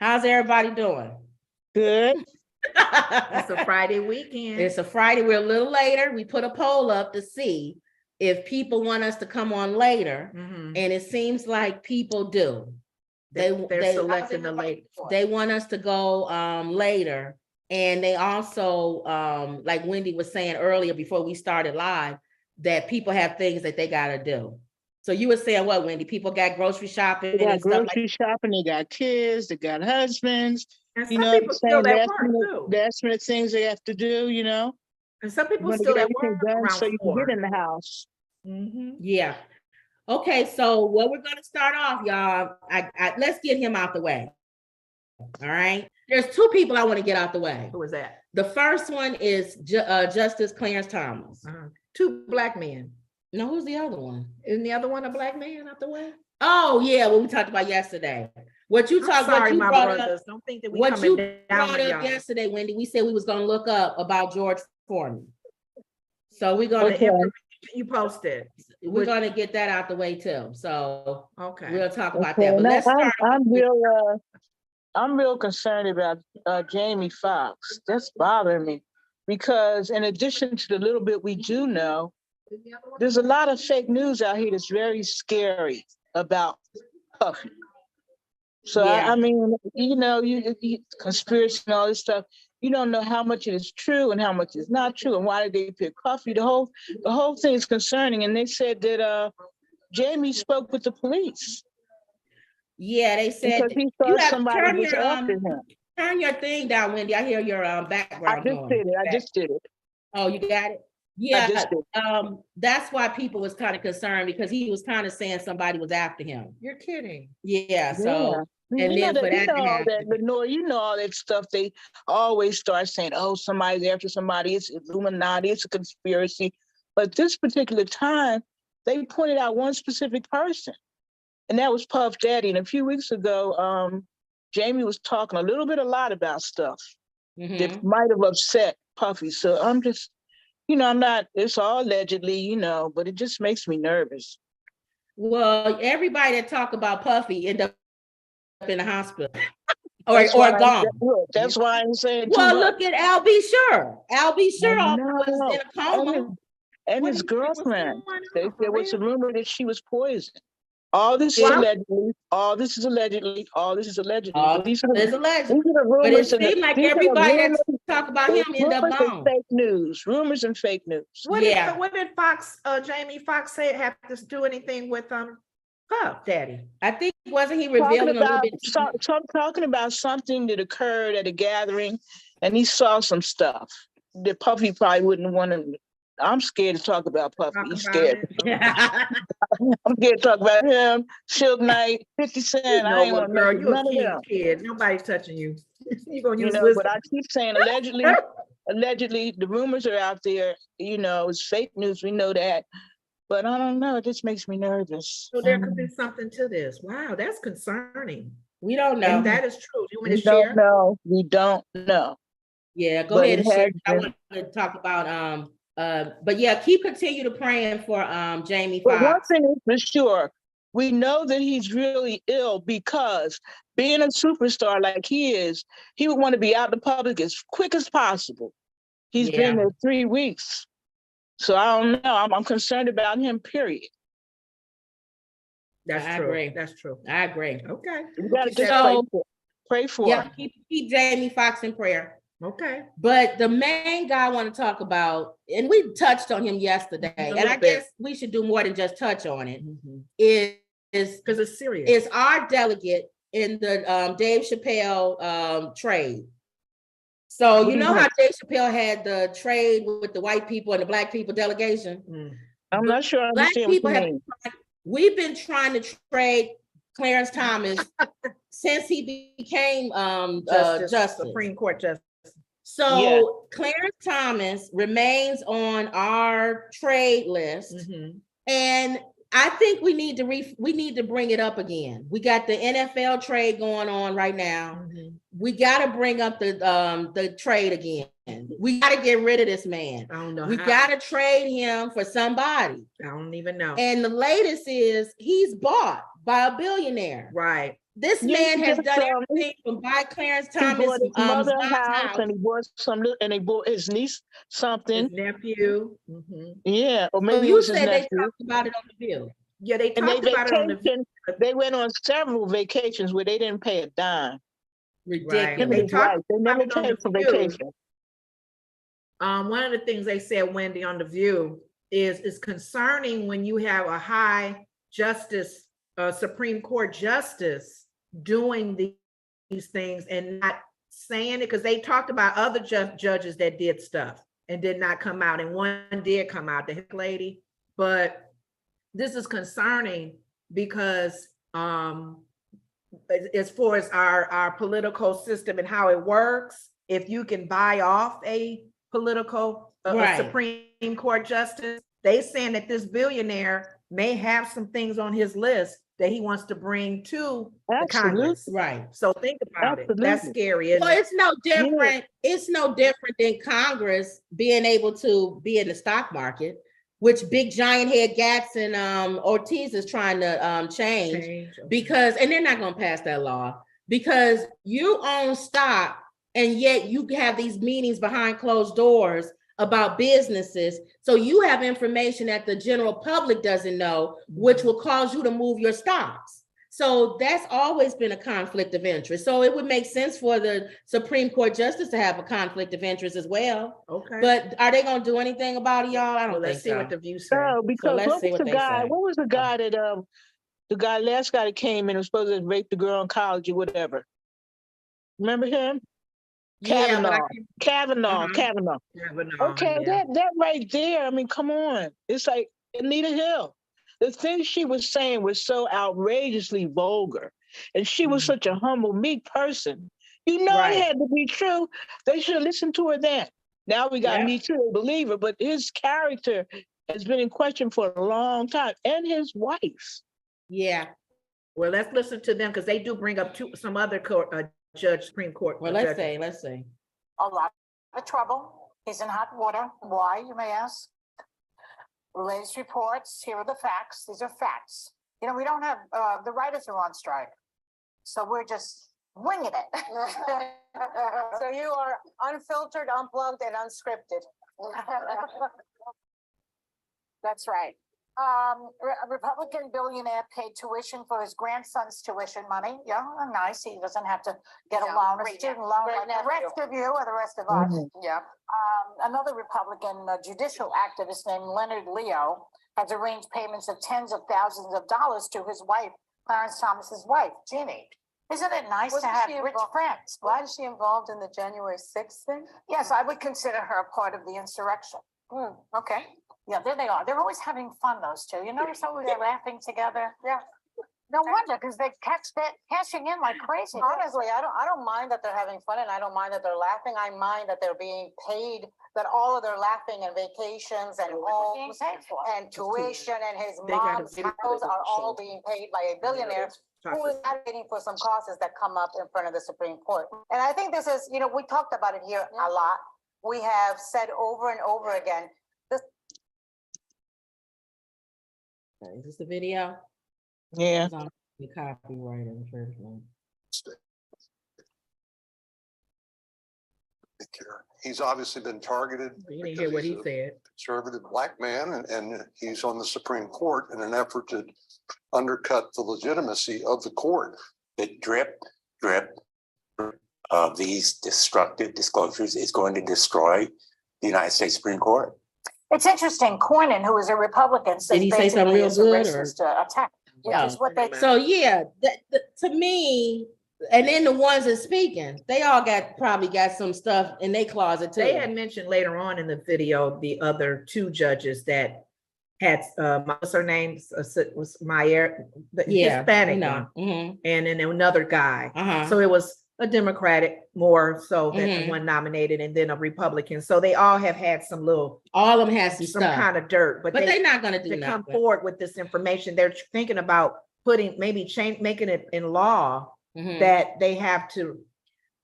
How's everybody doing? Good. It's a Friday weekend. It's a Friday. We're a little later. We put a poll up to see if people want us to come on later, and it seems like people do. They're selecting the late. They want us to go later, and they also like Wendy was saying earlier before we started live, that people have things that they gotta do. So you were saying what, Wendy? People got grocery shopping. They got and stuff grocery shopping. They got kids. They got husbands. And You some know what people I'm still saying? at work too. That's the things they have to do. You know. And some people Want to still get at everything work done around so you can 4. get in the house. Yeah. Okay, so what we're gonna start off, y'all. Let's get him out the way. All right. There's 2 people I want to get out the way. Who is that? The first one is Justice Clarence Thomas. 2 black men. No, who's the other one? Isn't the other one a black man out the way? Oh yeah, what we talked about yesterday. What you talked about? My brothers. Don't think that we what coming you down brought up yesterday, Wendy. We said we was gonna look up about George Forman. So we're gonna you posted. We're gonna get that out the way too. So okay, we'll talk about that. But let's start. I'm real concerned about Jamie Foxx. That's bothering me because in addition to the little bit we do know, there's a lot of fake news out here that's very scary about Puffy. So I mean, you know, you conspiracy and all this stuff. You don't know how much it is true and how much is not true, and why did they pick Puffy? The whole thing is concerning. And they said that Jamie spoke with the police. Yeah, they said because he thought somebody was after him. Turn your thing down, Wendy. I hear your background. I just did it. Oh, you got it? Yeah. That's why people was kind of concerned, because he was kind of saying somebody was after him. You're kidding. Yeah. So and you then know for that to happen, Lenore, you know all that stuff. They always start saying, "Oh, somebody's after somebody. It's Illuminati. It's a conspiracy." But this particular time, they pointed out one specific person, and that was Puff Daddy. And a few weeks ago, Jamie was talking a lot about stuff that might have upset Puffy. So I'm just, I'm not. It's all allegedly, but it just makes me nervous. Well, everybody that talk about Puffy end up in the hospital or gone. That's why I'm saying. Well, look at Al-B Sure. Al-B Sure was in a coma. And his girlfriend. There was a rumor that she was poisoned. All this is allegedly. All this is allegedly. These are the rumors. But it seems like everybody that talk about him end up gone. Fake news, rumors and fake news. What did Fox, Jamie Foxx say it have to do anything with Puff Daddy? I think wasn't he revealing a little bit? Talking about something that occurred at a gathering, and he saw some stuff that Puffy probably wouldn't want to. I'm scared to talk about Puffy. He's scared. I'm scared to talk about him. Suge Knight, 50 Cent. I ain't want girl, you a kid. Nobody's touching you. You're gonna use but I keep saying allegedly. Allegedly, the rumors are out there. It's fake news. We know that. But I don't know. It just makes me nervous. So there could be something to this. Wow, that's concerning. We don't know. And that is true. You want to share? We don't know. Yeah, go ahead and share. I want to talk about but yeah, continue to praying for Jamie Foxx. One thing is for sure, we know that he's really ill, because being a superstar like he is, he would want to be out in the public as quick as possible. He's been there 3 weeks. So I don't know. I'm concerned about him, period. That's true. That's true. I agree. Okay. You gotta just pray for him. Keep Jamie Foxx in prayer. Okay. But the main guy I want to talk about, and we touched on him yesterday, and I guess we should do more than just touch on it, is because it's serious. Is our delegate in the Dave Chappelle trade. So you know how Dave Chappelle had the trade with the white people and the black people delegation? I'm not sure I understand what you mean. We've been trying to trade Clarence Thomas since he became Justice. Supreme Court Justice. So Clarence Thomas remains on our trade list, and I think we need to bring it up again. We got the NFL trade going on right now. We got to bring up the trade again. We got to get rid of this man. I don't know. We got to trade him for somebody. I don't even know. And the latest is he's bought by a billionaire. Right. This Yeah, man has just, done everything from buy Clarence he Thomas' bought his mother a mom's house, house. and he bought and he bought his niece something. His nephew. Yeah, or So maybe it you was his said they nephew. talked about it on the View. Yeah, they And they talked about it on the vacation. They went on several vacations where they didn't pay a dime. right. Him and Ridiculous. his wife, they never about it on paid the for View. vacation. One of the things they said, Wendy, on the View is it's concerning when you have a high justice, Supreme Court justice doing these things and not saying it, because they talked about other judges that did stuff and did not come out, and one did come out, the Hick lady. But this is concerning because as far as our political system and how it works, if you can buy off a political a Supreme Court justice, they saying that this billionaire may have some things on his list that he wants to bring to the Congress. Right. So think about it. That's scary, isn't Well, it? it's no different. It's no different than Congress being able to be in the stock market, which big giant head Gatz and Ortiz is trying to change because, and they're not going to pass that law because you own stock and yet you have these meetings behind closed doors about businesses. So you have information that the general public doesn't know, which will cause you to move your stocks. So that's always been a conflict of interest. So it would make sense for the Supreme Court justice to have a conflict of interest as well. Okay. But are they going to do anything about it, y'all? I don't think let's see so. what the View says. No, because let's what see was what the they guy? say. What was the guy that last guy that came in and was supposed to rape the girl in college or whatever? Remember him? Yeah, Kavanaugh. Okay, yeah. that right there. I mean, come on. It's like Anita Hill. The things she was saying was so outrageously vulgar, and she was such a humble, meek person. You know, it had to be true. They should have listened to her then. Now we got Me Too, believer, but his character has been in question for a long time, and his wife. Yeah. Well, let's listen to them because they do bring up some other Supreme Court. Well, let's see. A lot of trouble. He's in hot water. Why, you may ask? Latest reports, here are the facts. These are facts. You know, we don't have, the writers are on strike. So we're just winging it. So you are unfiltered, unplugged, and unscripted. That's right. A Republican billionaire paid tuition for his grandson's tuition money. Yeah, nice. He doesn't have to get a loan, a student loan like the rest of you or the rest of us. Yeah. Another Republican judicial activist named Leonard Leo has arranged payments of tens of thousands of dollars to his wife, Clarence Thomas's wife, Ginny. Isn't it nice to have rich friends? Was she involved in the January 6th thing? Yes, I would consider her a part of the insurrection. Okay. Yeah, there they are. They're always having fun, those two. You notice how they're laughing together? Yeah. No wonder, because they're cashing in like crazy. Honestly, I don't mind that they're having fun, and I don't mind that they're laughing. I mind that they're being paid, that all of their laughing and vacations and homes and tuition and his mom's house are all being paid by a billionaire who is advocating for some causes that come up in front of the Supreme Court. And I think this is, you know, we talked about it here a lot. We have said over and over again, Is this the video? Yeah. It's on the copyright infringement. He's obviously been targeted. You didn't hear what he said. Conservative black man, and he's on the Supreme Court in an effort to undercut the legitimacy of the court. The drip of these destructive disclosures is going to destroy the United States Supreme Court. It's interesting. Cornyn, who is a Republican, says Did he say something real good? Attack, which is what they. So yeah, to me, and then the ones that speaking, they all probably got some stuff in their closet too. They had mentioned later on in the video the other two judges that had what's her name was Meyer, the Hispanic one, and then another guy. So it was a Democratic more so than the one nominated, and then a Republican. So they all have had some little, all of them has some kind of dirt, but they're not going to come forward with this information. They're thinking about making it in law that they have to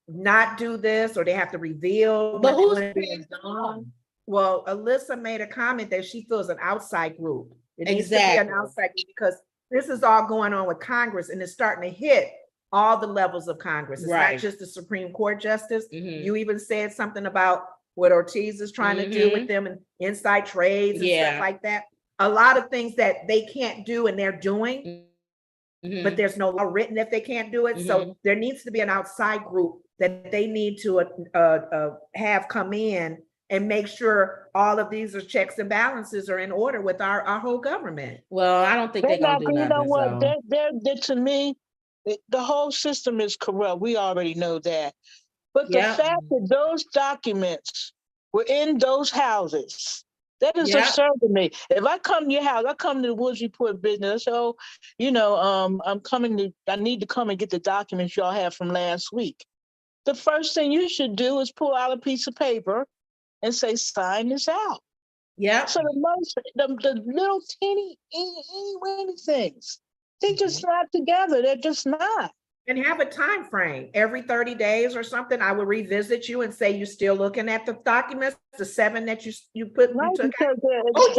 not do this, or they have to reveal. But who's being done? Well, Alyssa made a comment that she feels an outside group. It needs to be an outside group because this is all going on with Congress, and it's starting to hit all the levels of Congress. It's Right. not just the Supreme Court justice. Mhm. You even said something about what Ortiz is trying to do with them and inside trades and stuff like that. A lot of things that they can't do and they're doing, but there's no law written that they can't do it. So there needs to be an outside group that they need to have come in and make sure all of these are checks and balances are in order with our whole government. Well, I don't think they're gonna do nothing. You know what? So. They're to me, the whole system is corrupt. We already know that. But the fact that those documents were in those houses, that is absurd to me. If I come to your house, I come to the Woods Report business, so, you know, I need to come and get the documents y'all have from last week. The first thing you should do is pull out a piece of paper and say, sign this out. Yeah. So the little teeny weeny things, they're just not together. They're just not. And have a time frame. Every 30 days or something, I will revisit you and say you're still looking at the documents, the 7 that you put. Right, You took because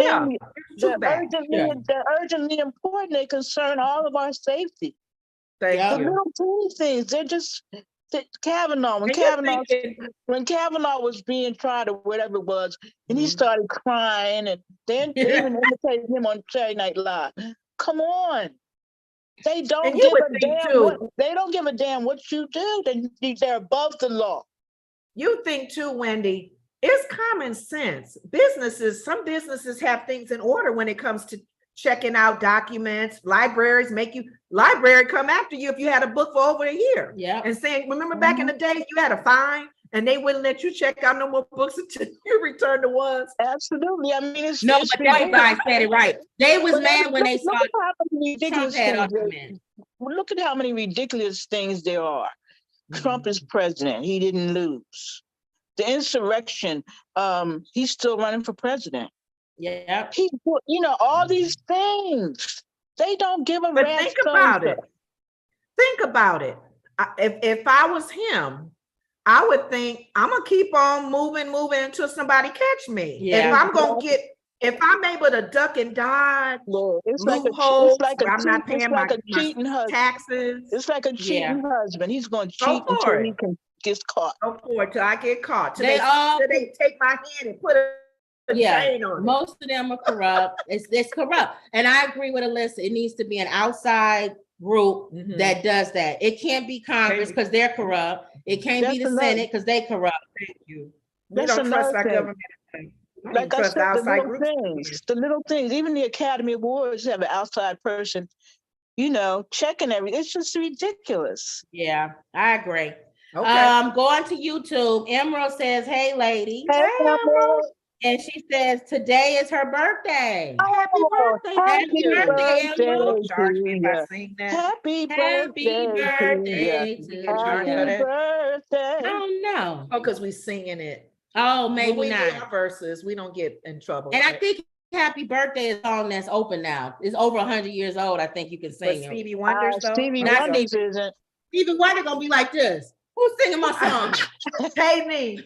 out. they're urgently important. They concern all of our safety. Thank The you. little teeny things, they're just Kavanaugh. When Kavanaugh was being tried or whatever it was, and he started crying, and then they even imitated him on Saturday Night Live. Come on. They don't give a damn they don't give a damn what you do. They're above the law. You think too, Wendy, it's common sense. Some businesses have things in order when it comes to checking out documents. Libraries library come after you if you had a book for over a year. Yeah. And saying, remember back in the day, you had a fine and they wouldn't let you check out no more books until you return the ones. Absolutely. I mean, it's but that guy said it right. They was mad when they saw ridiculous things. Look at how many ridiculous things there are. Trump is president. He didn't lose. The insurrection, he's still running for president. Yeah. All these things. They don't give a rat's think about it. Think about it. If I was him, I would think I'm gonna keep on moving until somebody catch me. Yeah. If I'm able to duck and dodge, it's loopholes, like I'm not paying my taxes. It's like a cheating husband. He's going to cheat until he gets caught. Go for it till I get caught. Till they take my hand and put a chain on it. Most of them are corrupt. It's corrupt, and I agree with Alyssa. It needs to be an outside group that does that. It can't be Congress because they're corrupt. It can't be the Senate because they corrupt. Thank you. We don't trust our government. Like I said, the little things, even the Academy Awards have an outside person, checking everything. It's just ridiculous. Yeah, I agree. Okay. Going to YouTube, Emerald says, "Hey, lady." Hey, Emerald. And she says, today is her birthday. Oh, happy birthday. Happy birthday, Emerald. Charge me if I sing that. Happy birthday to you. Happy birthday. Oh, no. Oh, because we singing it. Oh, maybe when we not. do our verses, we don't get in trouble. And I think Happy Birthday is a song that's open now. It's over 100 years old. I think you can sing it. Stevie Wonder, Stevie Wonder isn't. Stevie Wonder gonna be like this. Who's singing my song? Pay me.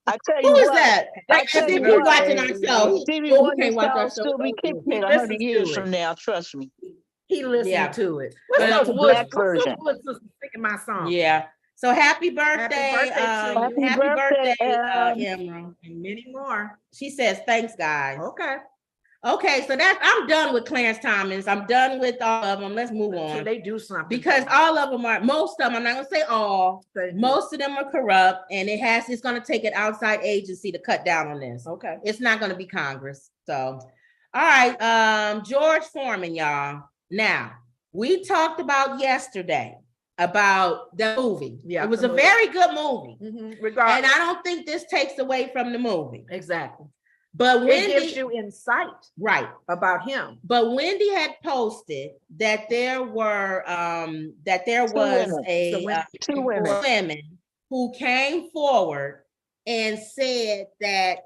I tell you Who is that? Like as if we're watching our show. Stevie Wonder will still be kicking it 100 years from now. Trust me. He listened to it. What's the black version? Singing my song. Yeah. So happy birthday. Happy birthday, Emerald. And many more. She says, thanks, guys. Okay, so I'm done with Clarence Thomas. I'm done with all of them. Let's move on. So they do something. Because all of them most of them, I'm not gonna say all, most of them are corrupt, and it's gonna take an outside agency to cut down on this. Okay. It's not gonna be Congress. So, all right, George Forman, y'all. Now, we talked about yesterday about the movie. Yeah, it was a very good movie. And I don't think this takes away from the movie. Exactly. But Wendy, it gives you insight about him. But Wendy had posted that there was two women who came forward and said that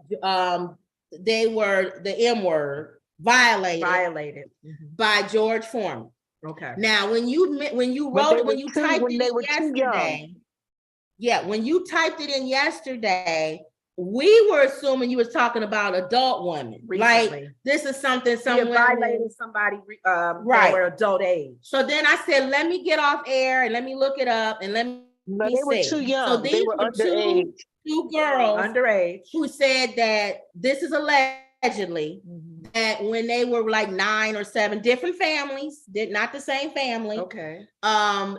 they were the M word violated by George Forman. Okay. Now, when you typed it in yesterday, we were assuming you was talking about adult women. Like Recently. this is something He some had women. violated somebody Right. that were adult age. So then I said, let me get off air and let me look it up and let me No, they were see. too young. So They these were were underage. two girls Underage. who said that this is allegedly that when they were like 9 or 7, different families, did not the same family. Okay.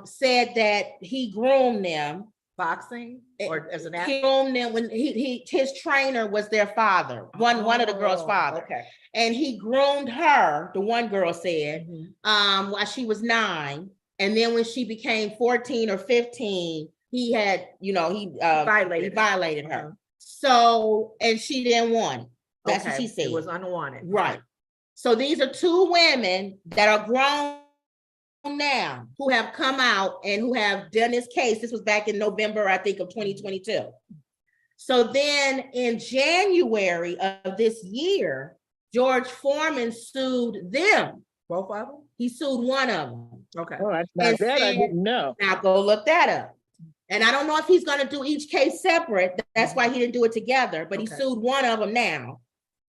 Said that he groomed them. Boxing or as an He groomed them when his trainer was their father, one of the girls' father. Okay. And he groomed her, the one girl said, while she was 9. And then when she became 14 or 15, he had, he violated her. So, and she didn't want it. That's what she said. It was unwanted. Right. So these are 2 women that are grown now who have come out and who have done this case. This was back in November, I think, of 2022. So then in January of this year, George Forman sued them. Both of them? He sued one of them. Okay. Oh, I didn't know. Now go look that up. And I don't know if he's going to do each case separate. That's why he didn't do it together. But he sued one of them now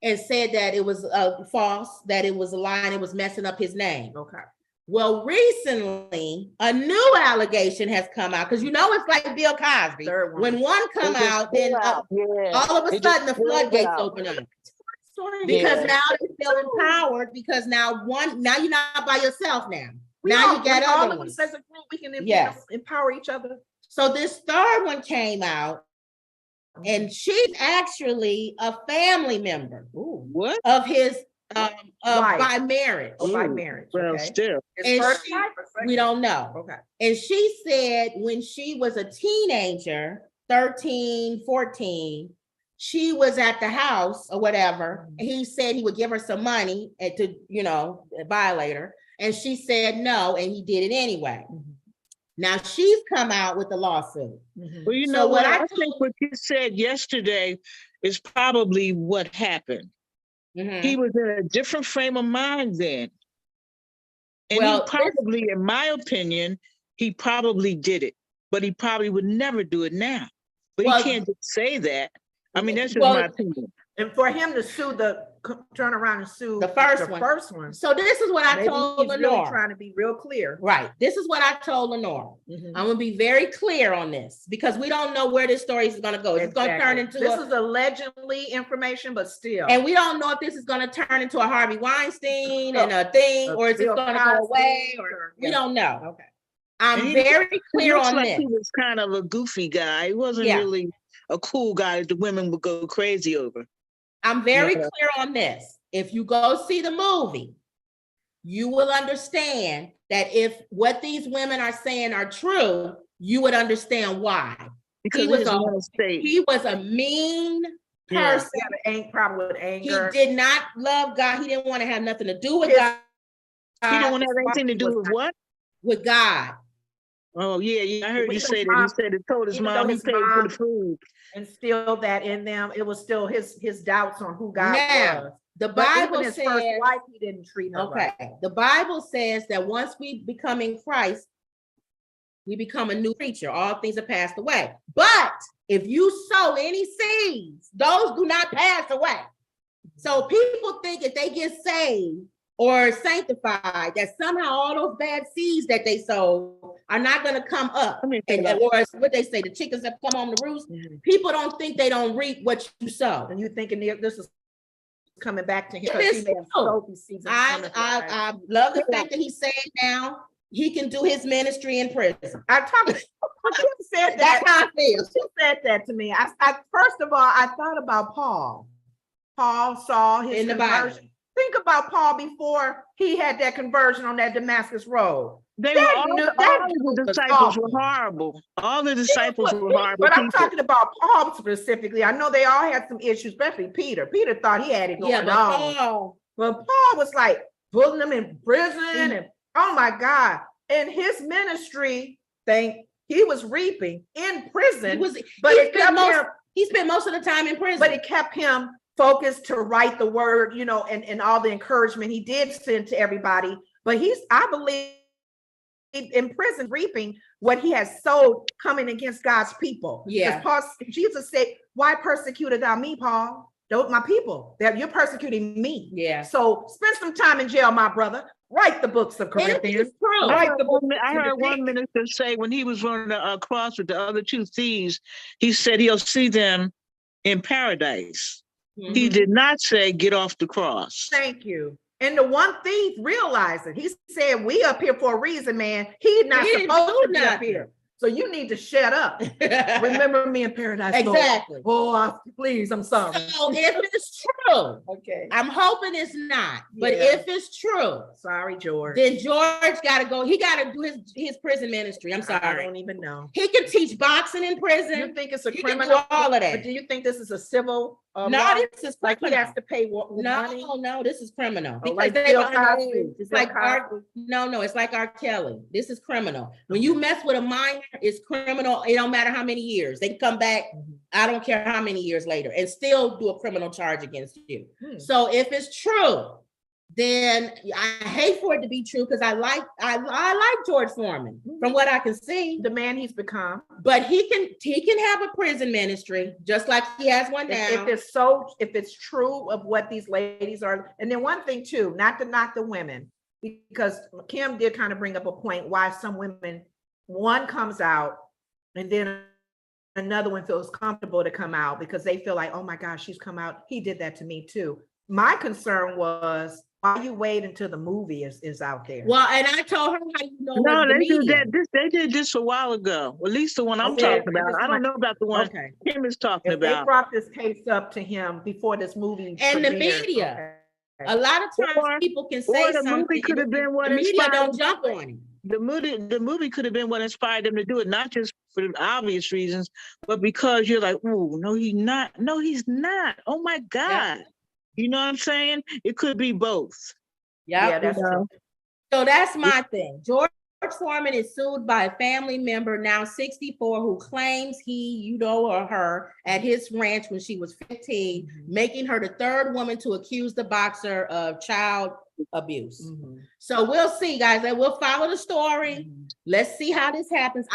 and said that it was false, that it was a lie, and it was messing up his name. Okay. Well, recently, a new allegation has come out because it's like Bill Cosby. When one come out, then all of a sudden the floodgates open up. Because now they feel empowered because now you're not by yourself now. Now you got all other of ones. us as a group, we can empower each other. So this third one came out, and she's actually a family member of his by marriage. By marriage. Well, Okay. still. And we don't know. Okay. And she said when she was a teenager, 13, 14, she was at the house or whatever. And he said he would give her some money to, violate her. And she said no, and he did it anyway. Now she's come out with the lawsuit. Well, you know what? I think what you said yesterday is probably what happened. He was in a different frame of mind then. And he probably, in my opinion, he probably did it, but he probably would never do it now. But he can't just say that. I mean, that's just my opinion. And for him to turn around and sue the first one. So this is what I told Lenore. Really trying to be real clear. Right. This is what I told Lenore. I'm going to be very clear on this because we don't know where this story is going to go. It's going to turn into this is allegedly information, but still. And we don't know if this is going to turn into a Harvey Weinstein and a thing, or is it going to go away, or we don't know. Okay. I'm very clear on this. He was kind of a goofy guy. He wasn't really a cool guy that the women would go crazy over. I'm very clear on this. If you go see the movie, you will understand that if what these women are saying are true, you would understand why. Because he was a mean person. Probably with anger. He did not love God. He didn't want to have nothing to do with God. He didn't want to have anything to do with what? With God. Oh, yeah. I heard you say that. He said he told his mom he paid for the food. Instilled that in them. It was still his doubts on who God was. The Bible his says, first wife, he didn't treat her right. The Bible says that once we become in Christ, we become a new creature. All things are passed away. But if you sow any seeds, those do not pass away. So people think if they get saved or sanctified, that somehow all those bad seeds that they sow are not going to come up. Or what they say, the chickens that come home to roost. People don't think they don't reap what you sow. And you thinking this is coming back to him. I love the fact that he said now he can do his ministry in prison. I said that. That's how I feel. She said that to me. I first of all, I thought about Paul. Paul saw his conversion. Think about Paul before he had that conversion on that Damascus road. All the disciples were horrible. All the disciples were horrible. But I'm talking about Paul specifically. I know they all had some issues, especially Peter. Peter thought he had it going on. But Paul was like putting them in prison and oh my God. And his ministry thing, he was reaping in prison. He spent most of the time in prison. But it kept him focused to write the word, and all the encouragement he did send to everybody. But I believe in prison reaping what he has sowed coming against God's people. Yeah. Because Jesus said, why persecutest thou me, Paul? Those my people, that you're persecuting me. Yeah. So spend some time in jail, my brother. Write the books of Corinthians. True. I Write the book. heard one minister say when he was running across with the other two thieves, he said he'll see them in paradise. Mm-hmm. He did not say get off the cross. Thank you. And the one thief realized it. He said, we up here for a reason, man. He's not supposed to be up here. So you need to shut up. Remember me in paradise. Exactly. Oh, please, I'm sorry. So if it's true, Okay. I'm hoping it's not, but Yeah. if it's true, Sorry, George. then George got to go. He got to do his prison ministry. I'm I sorry. don't even know. He can teach boxing in You prison. think it's a He can criminal? do all of that. But do you think this is a civil? No, law? this is Like he criminal. has to pay money? No, this is criminal. Oh, Because like they Bill underage. Cosby. It's Bill like Cosby. no, it's like R. Kelly. This is criminal. When you mess with a minor, it's criminal. It don't matter how many years. They can come back, I don't care how many years later, and still do a criminal charge against you. So if it's true, then I hate for it to be true because I like George Forman from what I can see. The man he's become. But he can have a prison ministry just like he has one now. If it's true of what these ladies are, and then one thing too, not to knock the women, because Kim did kind of bring up a point why some women, one comes out and then another one feels comfortable to come out because they feel like, oh my gosh, she's come out. He did that to me too. My concern was, why you wait until the movie is out there? Well, and I told her how you know. No, the they did media. that. They did this a while ago. At least the one I'm Okay. talking about. I don't know about the one Okay. Kim is talking If they about. brought this case up to him before this movie And the premiered, media. okay. A lot of times Or- people can or say the something. movie could have been what the media inspired- don't jump on it. The movie could have been what inspired them to do it, not just for obvious reasons, but because you're like, oh, no, he's not. No, he's not. Oh my God. Yeah. You know what I'm saying? It could be both. Yeah, that's true. So that's my thing. George Forman is sued by a family member, now 64, who claims he, or her, at his ranch when she was 15, making her the third woman to accuse the boxer of child abuse. So we'll see, guys, and we'll follow the story. Let's see how this happens.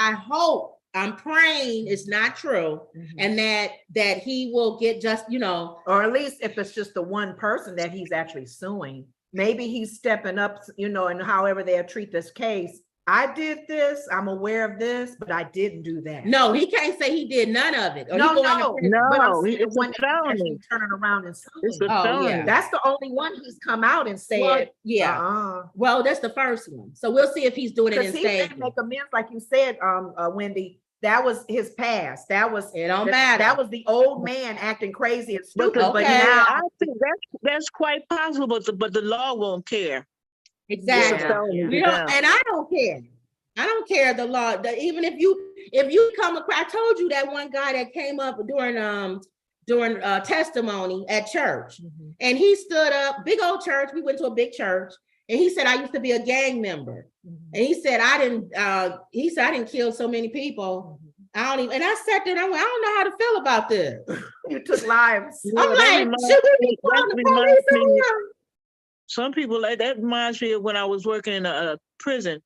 I'm praying it's not true, and that he will get just, Or at least if it's just the one person that he's actually suing, maybe he's stepping up, and however they'll treat this case. I did this, I'm aware of this, but I didn't do that. no, he can't say he did none of it. Or he No, going to no, prison. but I'm No, saying it's the a one that's actually felony. turning around and It's suing. a Oh, felony. yeah. That's the only one who's come out and said, Well, yeah. Well, That's the first one. So we'll see if he's doing it in because he stages. didn't make amends, like you said, Wendy. That was his past. That was It don't matter. That was the old man acting crazy and But stupid. But Okay. now, I think that's quite possible, but the law won't care. Exactly. It's a felony We to don't, them. and I don't care. I don't care the law. Even if you come across, I told you that one guy that came up during testimony at church, and he stood up, big old church. We went to a big church, and he said, "I used to be a gang member," and he said, "I didn't kill so many people. I don't even." And I sat there and I went, "I don't know how to feel about this." you took lives. Yeah, I'm that like, reminds should we me- be calling that the reminds police on me- him? Some people, like that reminds me of when I was working in a prison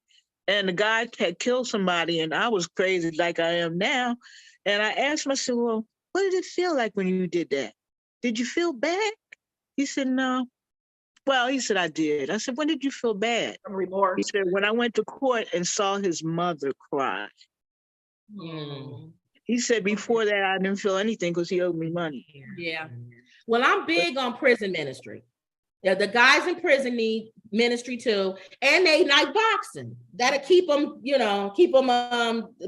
and the guy had killed somebody and I was crazy like I am now. And I asked myself, well, what did it feel like when you did that? Did you feel bad? He said, no. Well, he said, I did. I said, when did you feel bad? Some remorse. He said, when I went to court and saw his mother cry. He said, before that, I didn't feel anything because he owed me money. Yeah. Well, I'm big on prison ministry. Yeah, the guys in prison need ministry too, and they like boxing. That'll keep them,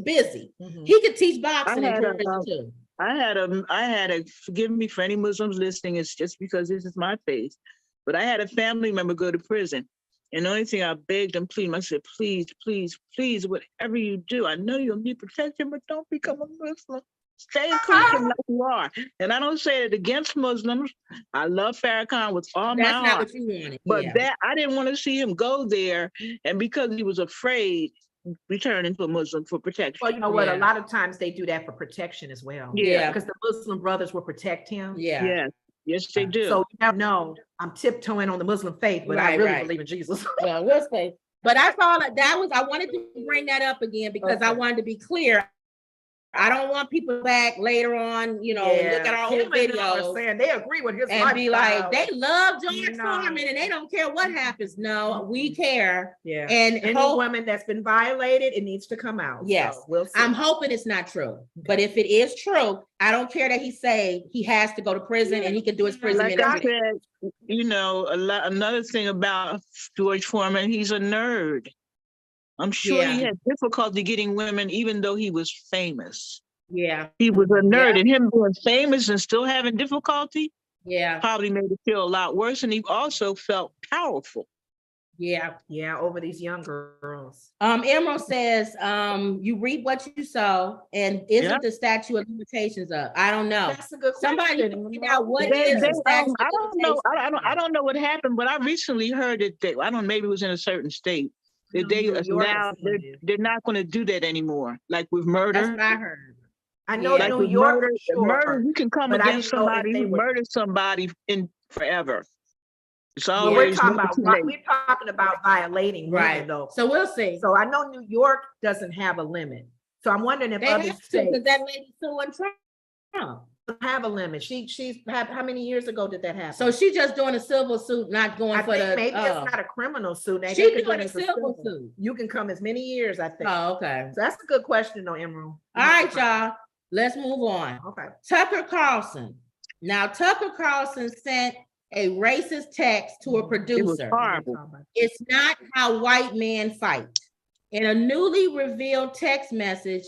busy. He could teach boxing in prison too. I had a, forgive me for any Muslims listening, it's just because this is my faith, but I had a family member go to prison. And the only thing I begged and pleaded, I said, please, please, please, whatever you do, I know you'll need protection, but don't become a Muslim. Stay a Christian like you are. And I don't say it against Muslims. I love Farrakhan with all my That's not heart. what you wanted. But Yeah. that I didn't want to see him go there, and because he was afraid, return into a Muslim for protection. Well, you know what? Yeah. A lot of times they do that for protection as well. Yeah. Because the Muslim brothers will protect him. Yeah. Yes, they do. So you never know. I'm tiptoeing on the Muslim faith, but I Right, really right. believe in Jesus. Well, we'll say. But I thought that was, I wanted to bring that up again because I wanted to be clear. I don't want people back later on, look at our old videos saying they agree with his and be like, lifestyle. they love George Foreman and they don't care what happens. No, we care. Yeah. And any woman that's been violated, it needs to come out. Yes. So we'll see. I'm hoping it's not true. But if it is true, I don't care that he say he has to go to prison and he can do his prison. Like I said, another thing about George Foreman, he's a nerd. I'm sure he had difficulty getting women, even though he was famous. Yeah. He was a nerd, and him being famous and still having difficulty probably made it feel a lot worse. And he also felt powerful. Yeah. Yeah, over these young girls. Emerald says, you reap what you sow, and isn't the statute of limitations up? I don't know. That's a good Somebody question. find out what is the statute I don't know. I don't know what happened, but I recently heard that I don't know, maybe it was in a certain state. That they're not going to do that anymore. Like with murder. That's what I heard. I know that New York murder, you can come against somebody who murdered somebody in forever. It's always we're talking about violating women, though. So we'll see. So I know New York doesn't have a limit. So I'm wondering if other states, because that lady suing Trump have a limit. She's how many years ago did that happen? So she's just doing a civil suit, not going for the. Maybe it's not a criminal suit. She's doing a civil suit. You can come as many years, I think. Oh, okay. So that's a good question, though, Emerald. All right, y'all. Let's move on. Okay. Tucker Carlson. Now, Tucker Carlson sent a racist text to a producer. It's not how white men fight. In a newly revealed text message,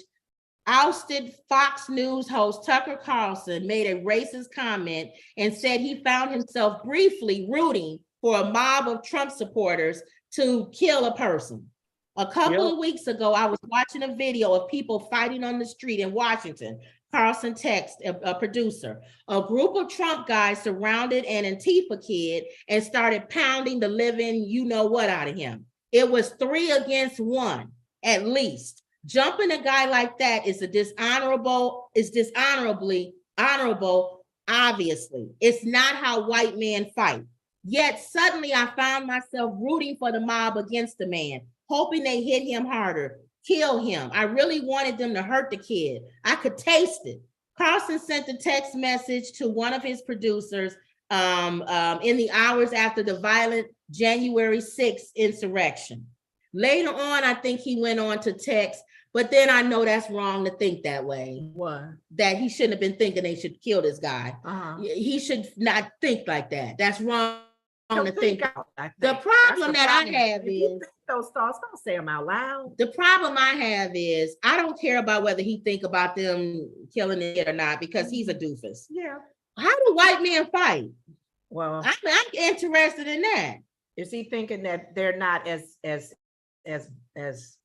ousted Fox News host Tucker Carlson made a racist comment and said he found himself briefly rooting for a mob of Trump supporters to kill a person. A couple of weeks ago, I was watching a video of people fighting on the street in Washington. Carlson text a producer. A group of Trump guys surrounded an Antifa kid and started pounding the living you-know-what out of him. It was 3 against 1, at least. Jumping a guy like that is dishonorably honorable, obviously. It's not how white men fight. Yet suddenly I found myself rooting for the mob against the man, hoping they hit him harder, kill him. I really wanted them to hurt the kid. I could taste it. Carlson sent the text message to one of his producers in the hours after the violent January 6th insurrection. Later on, I think he went on to text, but then I know that's wrong to think that way. What? That he shouldn't have been thinking they should kill this guy. He should not think like that. That's wrong to think. The problem that I have is those thoughts, don't say them out loud. The problem I have is I don't care about whether he think about them killing it or not, because he's a doofus. Yeah. How do white men fight? Well, I'm interested in that. Is he thinking that they're not as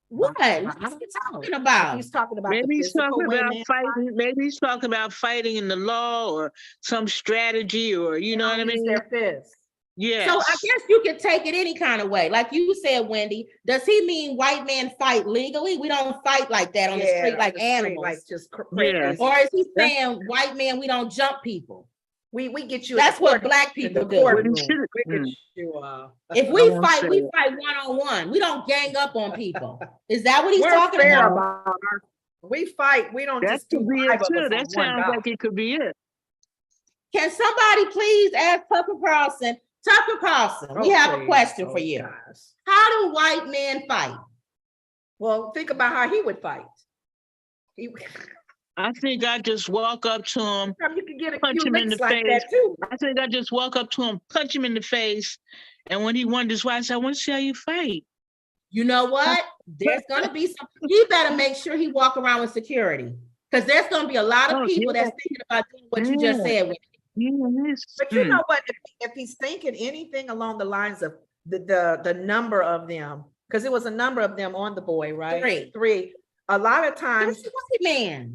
what? What's he talking about? He's talking about maybe he's talking about fighting. Maybe he's talking about fighting in the law or some strategy, or you know what I mean. Their fists. Yeah. So I guess you could take it any kind of way. Like you said, Wendy, does he mean white men fight legally? We don't fight like that on the street like animals. Like just Or is he saying white men, we don't jump people? We get you. That's what black people do. If we fight one-on-one. We don't gang up on people. Is that what he's talking about? We fight. We don't just do it too. That sounds like it could be it. Can somebody please ask Tucker Carlson? Tucker Carlson, we have a question for you. How do white men fight? Well, think about how he would fight. I think I just walk up to him, you can get punch him in the like face. Too. I think I just walk up to him, punch him in the face, and when he wonders why, I say, I want to see how you fight. You know what? There's going to be some. He better make sure he walk around with security, because there's going to be a lot of people that's thinking about doing what you just said. But you know what? If he's thinking anything along the lines of the number of them, because it was a number of them on the boy, right? Three. A lot of times,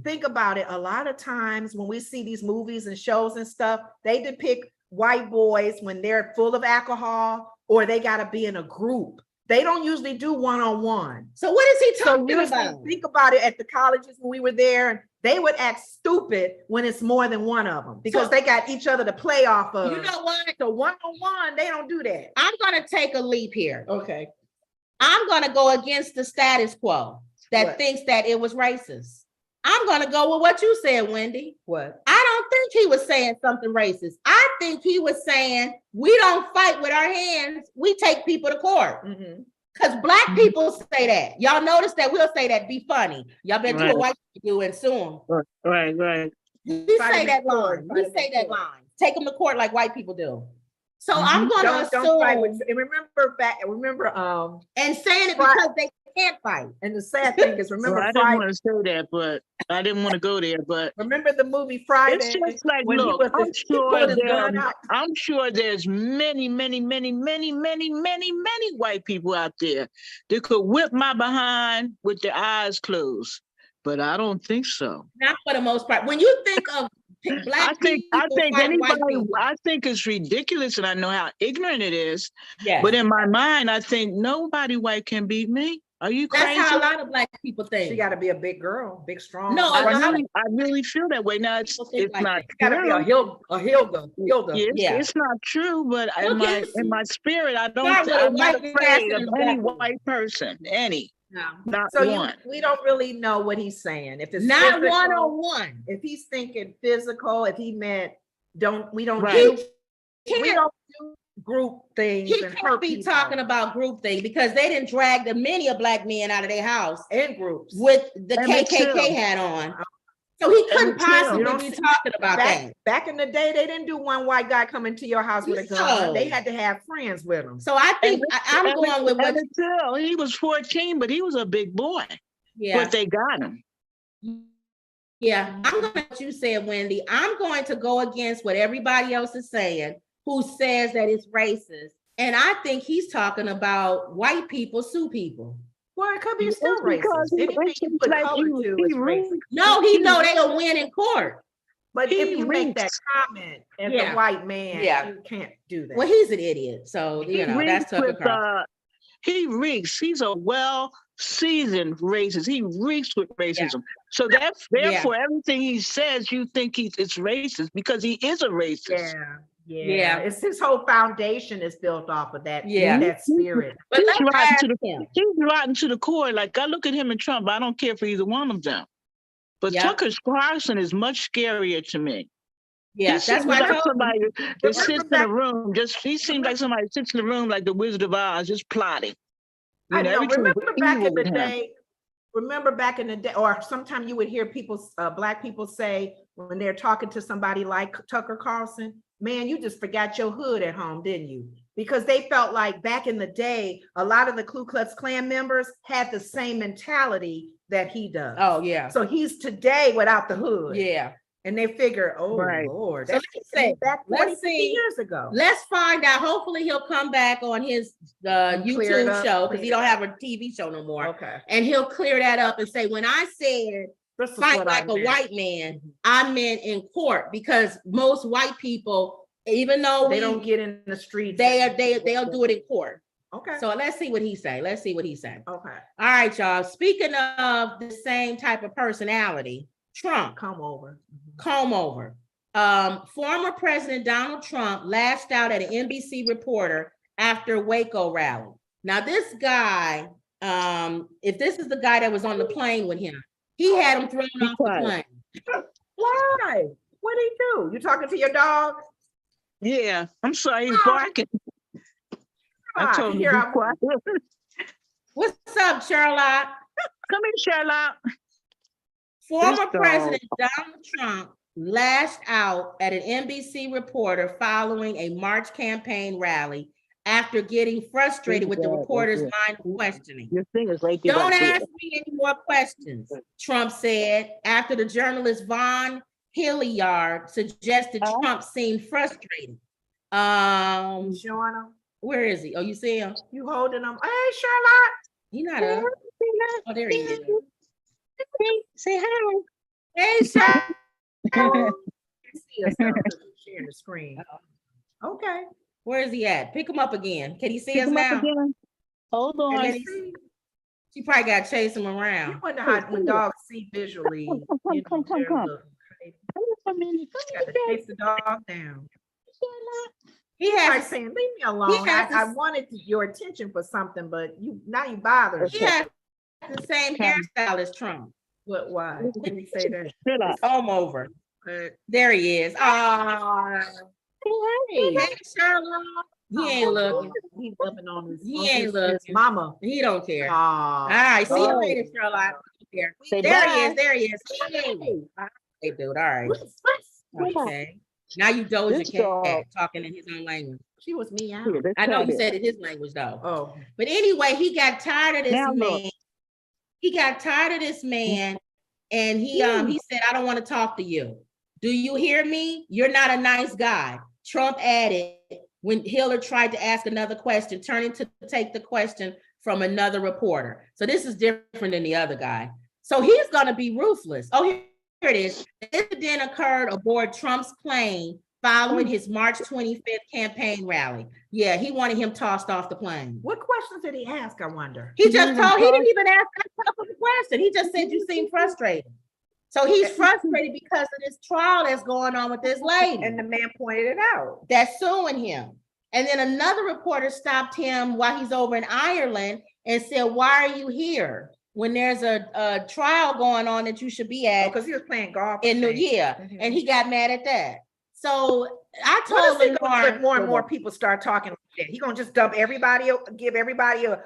think about it. A lot of times when we see these movies and shows and stuff, they depict white boys when they're full of alcohol or they got to be in a group. They don't usually do one-on-one. So what is he talking about? Think about it at the colleges when we were there, and they would act stupid when it's more than one of them because they got each other to play off of. You know what? So one-on-one, they don't do that. I'm going to take a leap here. Okay. I'm going to go against the status quo that thinks that it was racist. I'm going to go with what you said, Wendy. What? I don't think he was saying something racist. I think he was saying we don't fight with our hands. We take people to court. Because Black people say that. Y'all notice that we'll say that, be funny. Y'all better do what white people do and sue them. Right. We say that line. We say that line. Take them to court like white people do. So I'm going to assume. Don't fight with, and remember, and saying it because they can't fight. And the sad thing is, remember, I didn't want to say that, but I didn't want to go there. But remember the movie Friday? It's just like, when look, I'm sure there's many white people out there that could whip my behind with their eyes closed, but I don't think so. Not for the most part. When you think of Black people, I think it's ridiculous, and I know how ignorant it is. Yes. But in my mind, I think nobody white can beat me. Are you crazy? That's how a lot of Black people think. She got to be a big girl, big, strong. No, I really feel that way. Now it's like not. Got to be a Hilda. It's not true, but in my spirit, I'm not afraid of any white person. No. Not so one. We don't really know what he's saying. If it's not physical, 101. If he's thinking physical, if he meant we don't do group things. He can't be talking about group things because they didn't drag the many of Black men out of their house in groups with the KKK hat on. So he couldn't possibly be talking about that. Back in the day, they didn't do one white guy come into your house with a gun. They had to have friends with them. So I think I'm going with what he was 14, but he was a big boy. Yeah. But they got him. Yeah, I'm going to what you said, Wendy. I'm going to go against what everybody else is saying who says that it's racist. And I think he's talking about white people sue people. Well, it could be still racist. No, he know they'll win in court. But if you make that comment as a white man, you can't do that. Well, he's an idiot. So, that's Tucker Carlson. He reeks. He's a well-seasoned racist. He reeks with racism. So therefore, everything he says, you think it's racist because he is a racist. Yeah. It's his whole foundation is built off of that. That spirit. But he's rotten to the core. Like I look at him and Trump, I don't care for either one of them. But Tucker Carlson is much scarier to me. Yeah, that's why somebody that sits in a room. He seems like somebody sits in the room like the Wizard of Oz, just plotting. I know. Remember back in the day. Or sometimes you would hear Black people say when they're talking to somebody like Tucker Carlson, man, you just forgot your hood at home, didn't you? Because they felt like back in the day, a lot of the Ku Klux Klan members had the same mentality that he does. Oh, yeah. So he's today without the hood. Yeah. And they figure, Lord, that's back 50 years ago. Let's find out. Hopefully he'll come back on his YouTube show because he don't have a TV show no more. Okay. And he'll clear that up and say, when I said fight like a white man, I meant in court because most white people, even though they don't get in the streets, they'll do it in court. Okay. So let's see what he say. Okay. All right, y'all. Speaking of the same type of personality, Trump. Come over. Former President Donald Trump lashed out at an NBC reporter after Waco rally. Now, this guy, if this is the guy that was on the plane with him, he had him thrown off the plane. Why? What did he do? You talking to your dog? Yeah, I'm sorry, he's barking. I told him to be quiet. What's up, Sherlock? Come in, Sherlock. Former President Donald Trump lashed out at an NBC reporter following a March campaign rally after getting frustrated with the reporter's line of questioning. Your thing is right there. Don't ask me any more questions, Trump said after the journalist Von Hilliard suggested Trump seemed frustrated. Showing him? Where is he? Oh, you see him? You holding him? Hey, Sherlock. He not up. Oh, there he is. Say hi. Hey, Sherlock. Sharing the screen. Okay. Where is he at? Pick him up again. Can he see us now? Hold on. She probably got to chase him around. You wonder how when dogs see visually. Come. Got to chase the dog down. He Like has saying, leave me alone. has I this- wanted your attention for something, but you bother. he has the same Okay. hairstyle as Trump. What? Why? Let me say that. Chill out. It's comb over. There he is. Hey, Sherlock. He ain't looking. He's loving on his. He on ain't his looking. mama. He don't care. All All right, see you Oh. later, Sherlock. Here. Say There he bye. is. There he is. Hey, dude. All right. Okay. Now you Doja This dog. Cat talking in his own language. She was me out. Here, let's I know try he this. said it his language though. Oh, But anyway, he got tired of this Now look. man. He got tired of this man, and he said, "I don't want to talk to you. Do you hear me? You're not a nice guy." Trump added when Hillary tried to ask another question, turning to take the question from another reporter. So this is different than the other guy. So he's going to be ruthless. Oh, here it is. The incident occurred aboard Trump's plane following his March 25th campaign rally. Yeah, he wanted him tossed off the plane. what questions did he ask? I wonder. He didn't even ask that tough of a question. He just said you seem frustrated. So he's frustrated because of this trial that's going on with this lady And the man pointed it out. that's suing him. And then another reporter stopped him while he's over in Ireland and said, "Why are you here when there's a trial going on that you should be at Because he was playing golf. in New I think. Year?" Mhm. And he got mad at that. So I What told is he gonna do if Lenore, more and more people start talking like that? He gonna just dump everybody, give everybody a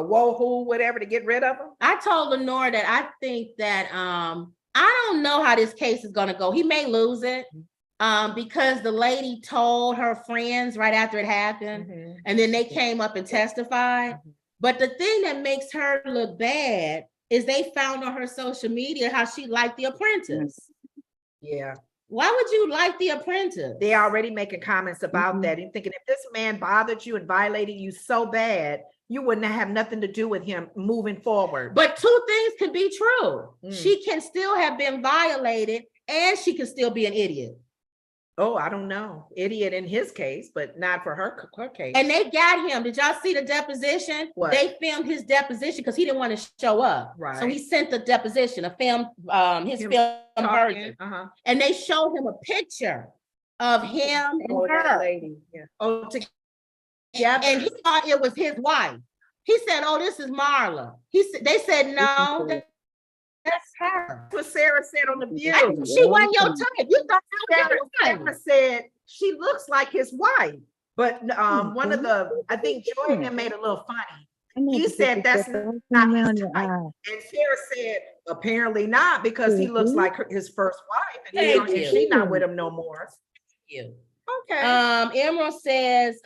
whoa-hoo, whatever, to get rid of them? I told Lenore that I think that I don't know how this case is gonna go. He may lose it because the lady told her friends right after it happened, and then they came up and testified. But the thing that makes her look bad is they found on her social media how she liked The Apprentice. Yeah, Why would you like The Apprentice? they already making comments about that and thinking if this man bothered you and violated you so bad, you wouldn't have nothing to do with him moving forward. But two things can be true. Mm. She can still have been violated and she can still be an idiot. Oh, I don't know. Idiot in his case, but not for her case. And they got him. Did y'all see the deposition? What? They filmed his deposition because he didn't want to show up. Right. So he sent the deposition, a film, his Him film talking, version. And they showed him a picture of him and Oh, that her. lady. Yeah. Oh, together. And he thought it was his wife. He said, "Oh, this is Marla." They said, "No, that's her." That's what Sarah said on the View. She wasn't your type. You thought she was your Sarah type. said she looks like his wife, but one of the, I think Joy and them made a little funny. He said that's not his type, and Sarah said apparently not because he looks like his first wife, and Thank you. she's not with him no more. You. Okay. Emerald says,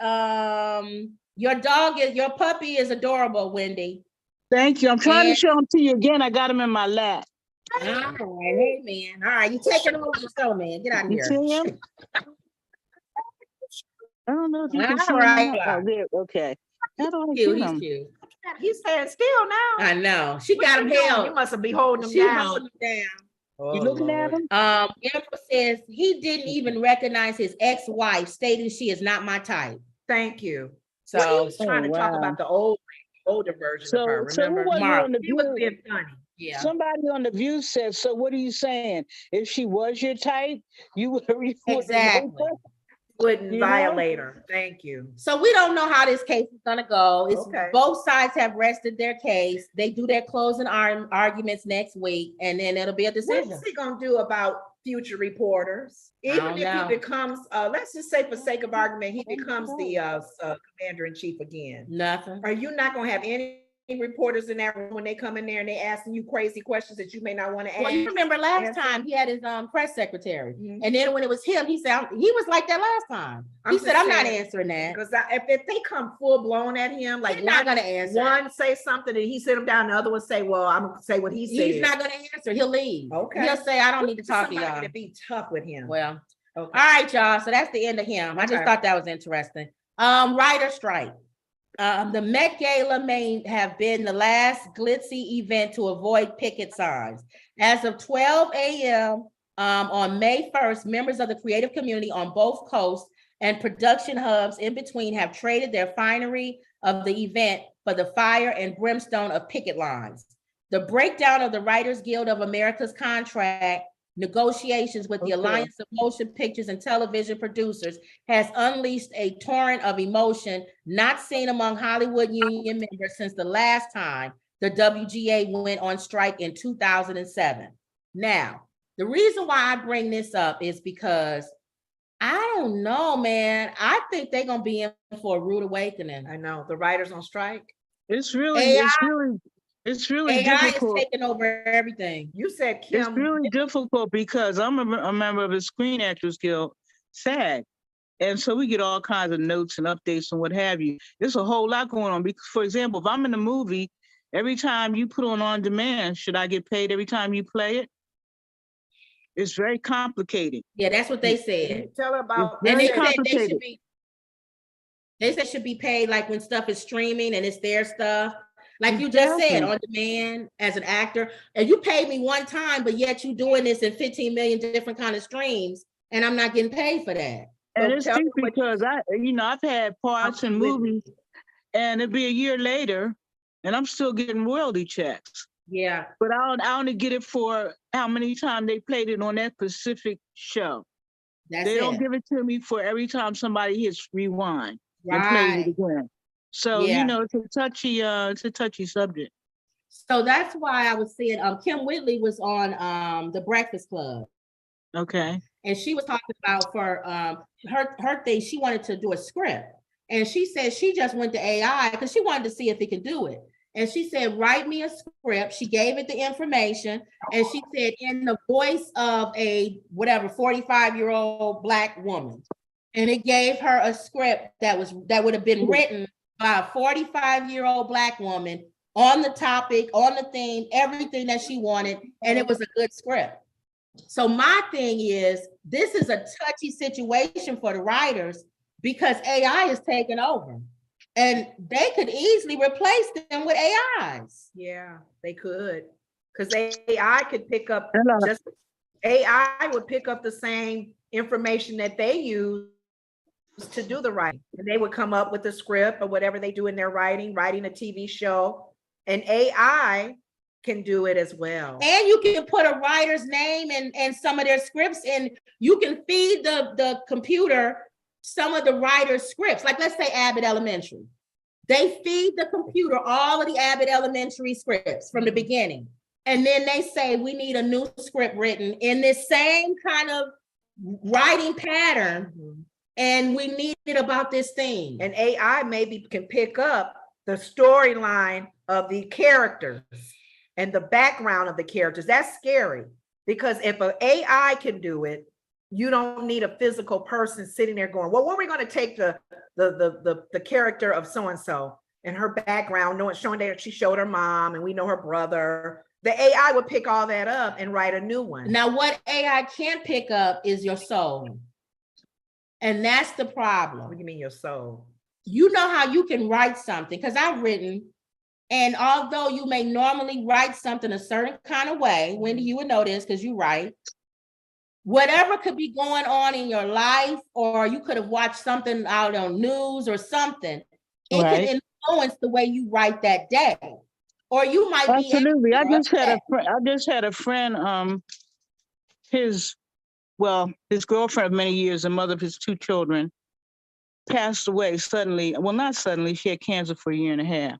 your puppy is adorable, Wendy. Thank you. I'm trying to And- show them to you again. I got them in my lap. All right, hey man. All right, you taking over the show, man. Get out of You here. see him? I don't know if you can All see right. him. Oh, there. Okay. How do I Cute, get he's him? cute. He's standing still now. I know. She got him You held. must be holding him She down. holding him down. You looking at him? Emerald says he didn't even recognize his ex-wife, stating she is not my type. Thank you. So Well, he was trying to talk wow. about the older version of her. So who Remember? was Mark, on the He was View? being funny. yeah. Somebody on the View said, "So what are you saying? If she was your type, you would Exactly. Wouldn't You know? violate her. Thank you. So we don't know how this case is gonna go. It's Okay. both sides have rested their case. They do their closing arguments next week, and then it'll be a decision. What's he gonna do about future reporters? I Even don't if know. he becomes, let's just say for sake of argument, he becomes the commander in chief again. Nothing. Are you not gonna have any reporters in that room when they come in there and they asking you crazy questions that you may not want to Well, ask? you remember last Answer. time he had his press secretary, Mhm. and then when it was him, he said he was like that last time. I'm He just said, "I'm not saying, answering that." Because if they come full blown at him, like He's not gonna answer. one say something and he sit him down, the other one say, "Well, I'm gonna say what he said." He's not gonna answer. He'll leave. Okay. He'll say, "I don't need to talk to Somebody y'all." to be tough with him. Well, Okay. all right, y'all. So that's the end of him. I just Okay. thought that was interesting. Writer strike. The Met Gala may have been the last glitzy event to avoid picket signs. As of 12 a.m. On May 1st, members of the creative community on both coasts and production hubs in between have traded their finery of the event for the fire and brimstone of picket lines. The breakdown of the Writers Guild of America's contract negotiations with the Alliance of Motion Pictures and Television Producers has unleashed a torrent of emotion not seen among Hollywood union members since the last time the WGA went on strike in 2007. Now, the reason why I bring this up is because I don't know, man. I think they're gonna be in for a rude awakening. I know the writers on strike. It's really AI difficult. is taking over everything. You said Kim. It's really difficult because I'm a member of the Screen Actors Guild, SAG. And so we get all kinds of notes and updates and what have you. There's a whole lot going on. Because, for example, if I'm in a movie, every time you put on demand, should I get paid every time you play it? It's very complicated. Yeah, that's what they said. Tell her about. And they said they should be paid like when stuff is streaming and it's their stuff. Like you just said, on demand as an actor. And you paid me one time, but yet you doing this in 15 million different kind of streams, and I'm not getting paid for that. And it's deep because I've had parts in movies, and it'd be a year later, and I'm still getting royalty checks. Yeah. But I only get it for how many times they played it on that specific show. They don't give it to me for every time somebody hits rewind and plays it again. So it's a touchy subject. So that's why I was saying Kim Whitley was on the Breakfast Club. Okay. And she was talking about for her thing, she wanted to do a script. And she said she just went to AI because she wanted to see if it could do it. And she said, write me a script. She gave it the information. And she said, in the voice of a 45-year-old Black woman. And it gave her a script that would have been written by a 45-year-old Black woman on the topic, on the theme, everything that she wanted. And it was a good script. So my thing is, this is a touchy situation for the writers because AI is taking over. And they could easily replace them with AIs. Yeah, they could. Because AI could pick up AI would pick up the same information that they use to do the writing. And they would come up with a script or whatever they do in their writing a TV show. And AI can do it as well. And you can put a writer's name in some of their scripts, and you can feed the computer some of the writer's scripts. Like let's say Abbott Elementary. They feed the computer all of the Abbott Elementary scripts from the beginning. And then they say, we need a new script written in this same kind of writing pattern. And we need it about this thing. And AI maybe can pick up the storyline of the characters and the background of the characters. That's scary because if an AI can do it, you don't need a physical person sitting there going, well, what are we going to take the character of so-and-so and her background, showing that she showed her mom and we know her brother. The AI would pick all that up and write a new one. Now, what AI can't pick up is your soul. And that's the problem. What do you mean your soul? You know how you can write something, because I've written, and although you may normally write something a certain kind of way, Wendy, you would know this because you write, whatever could be going on in your life, or you could have watched something out on news or something, it can influence the way you write that day. Or you might be absolutely. I just had a friend, his girlfriend of many years, the mother of his two children, passed away suddenly. Well, not suddenly, she had cancer for a year and a half.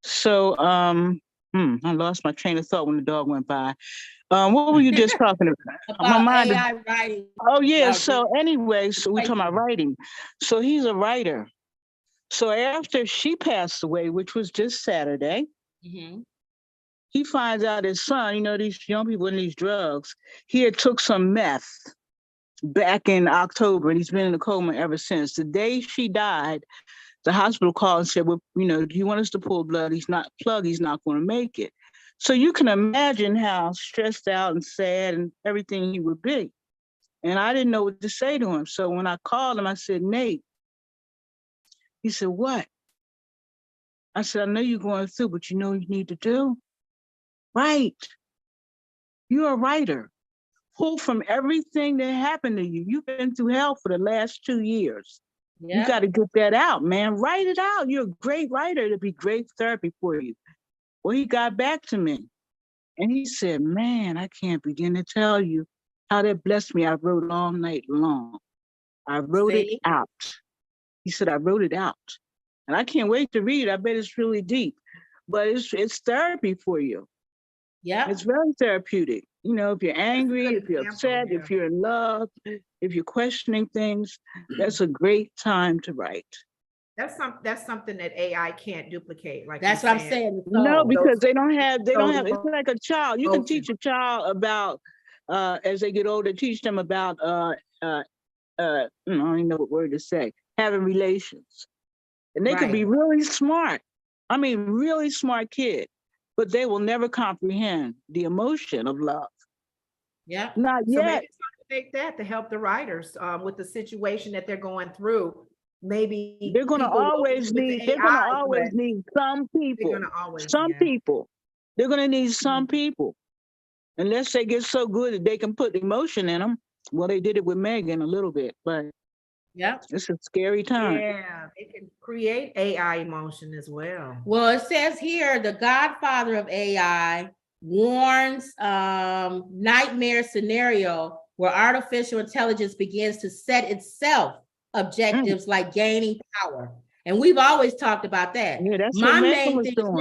So I lost my train of thought when the dog went by. What were you just talking about? My mind AI writing. Oh yeah. So anyway, so we're talking about writing. So he's a writer. So after she passed away, which was just Saturday, he finds out his son, these young people in these drugs, he had took some meth back in October, and he's been in a coma ever since. The day she died, the hospital called and said, well, do you want us to pull blood? He's not going to make it. So you can imagine how stressed out and sad and everything he would be. And I didn't know what to say to him. So when I called him, I said, Nate. He said, what? I said, I know you're going through, but you know what you need to do? Write. You're a writer. Pull from everything that happened to you. You've been through hell for the last 2 years. Yeah. You got to get that out, man. Write it out. You're a great writer. It'll be great therapy for you. Well, he got back to me and he said, man, I can't begin to tell you How that blessed me. I wrote all night long. I wrote it See? out. He said, I wrote it out. And I can't wait to read it. I bet it's really deep. But it's therapy for you. Yeah. It's very therapeutic. You know, if you're angry, good if you're example, upset, yeah. if you're in love, if you're questioning things, that's a great time to write. That's something that AI can't duplicate. Like That's you're what I'm saying. No, So, because they don't have, those it's like a child. You can emotions. teach a child about, as they get older, teach them about, I don't even know what word to say, having relations. And they could be right. really smart. I mean, really smart kid, but they will never comprehend the emotion of love. Yeah. Not So yet. maybe it's time to make that to help the writers with the situation that they're going through. Maybe They're gonna people will always use the need, they're AI, gonna always but need some they're people. gonna always, Some yeah. people. They're gonna need some people. Unless they get so good that they can put emotion in them. Well, they did it with Megan a little bit, but Yeah. it's a scary time. Yeah, they can create AI emotion as well. Well, it says here the godfather of AI warns nightmare scenario where artificial intelligence begins to set itself objectives like gaining power. And we've always talked about that. Yeah, that's what My Megan main was thing is, doing.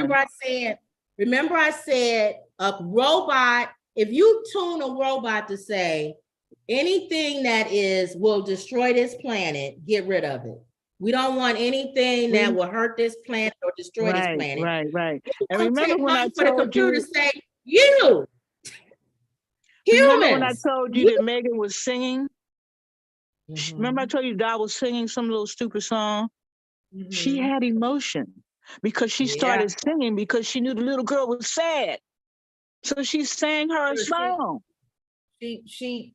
remember I said a robot, if you tune a robot to say anything that will destroy this planet, get rid of it. We don't want anything that will hurt this planet or destroy this planet. Right. It's And gonna remember take when I months for the told computer you, to say, you, remember when I humans. told you that Megan was singing? Mhm. Remember I told you Dad was singing some little stupid song? She Mhm. had emotion because she started singing because she knew the little girl was sad. So she sang her a So song. she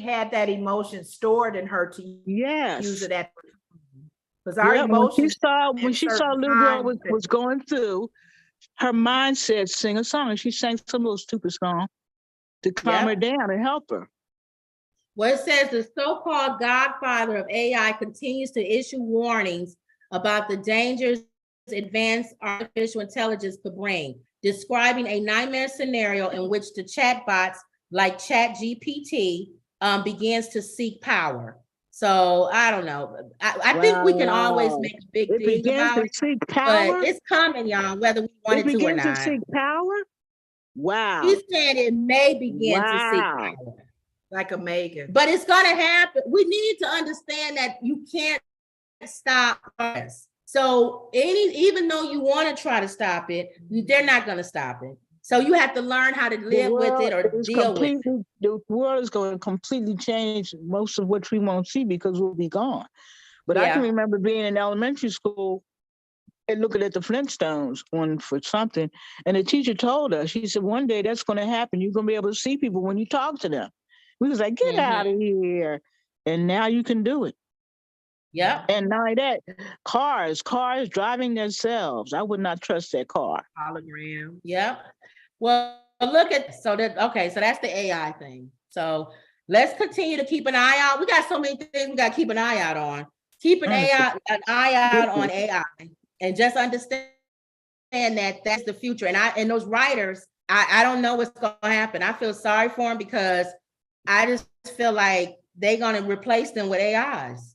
had that emotion stored in her to use Yes. it at, because our Yeah, when she emotions saw certain little girl times was going through, her mind said, sing a song. And she sang some little stupid song to calm her down and help her. Well, it says the so-called godfather of AI continues to issue warnings about the dangers advanced artificial intelligence could bring, describing a nightmare scenario in which the chatbots like ChatGPT begins to seek power. So I don't know. I think we can always make a big It deal begins about to it, seek power. but it's coming, y'all, whether we want It it to or begins to not. seek power. Wow. He's saying it may begin to seek Wow. power. like a Megan. But it's gonna happen. We need to understand that you can't stop us. So even though you want to try to stop it, they're not gonna stop it. So you have to learn how to live with it or deal with it. The world is going to completely change most of what we won't see because we'll be gone. But I can Yeah. remember being in elementary school and looking at the Flintstones on for something. And the teacher told us, she said, one day that's going to happen. You're going to be able to see people when you talk to them. We was like, get out of here. And now you can do it. Yep. And not only that, cars driving themselves. I would not trust that car. Hologram. Yep. Well, look at so that's the AI thing. So let's continue to keep an eye out. We got so many things we got to keep an eye out on. Keep an eye out on AI, and just understand that that's the future. And those writers, I don't know what's going to happen. I feel sorry for them because I just feel like they're going to replace them with AIs.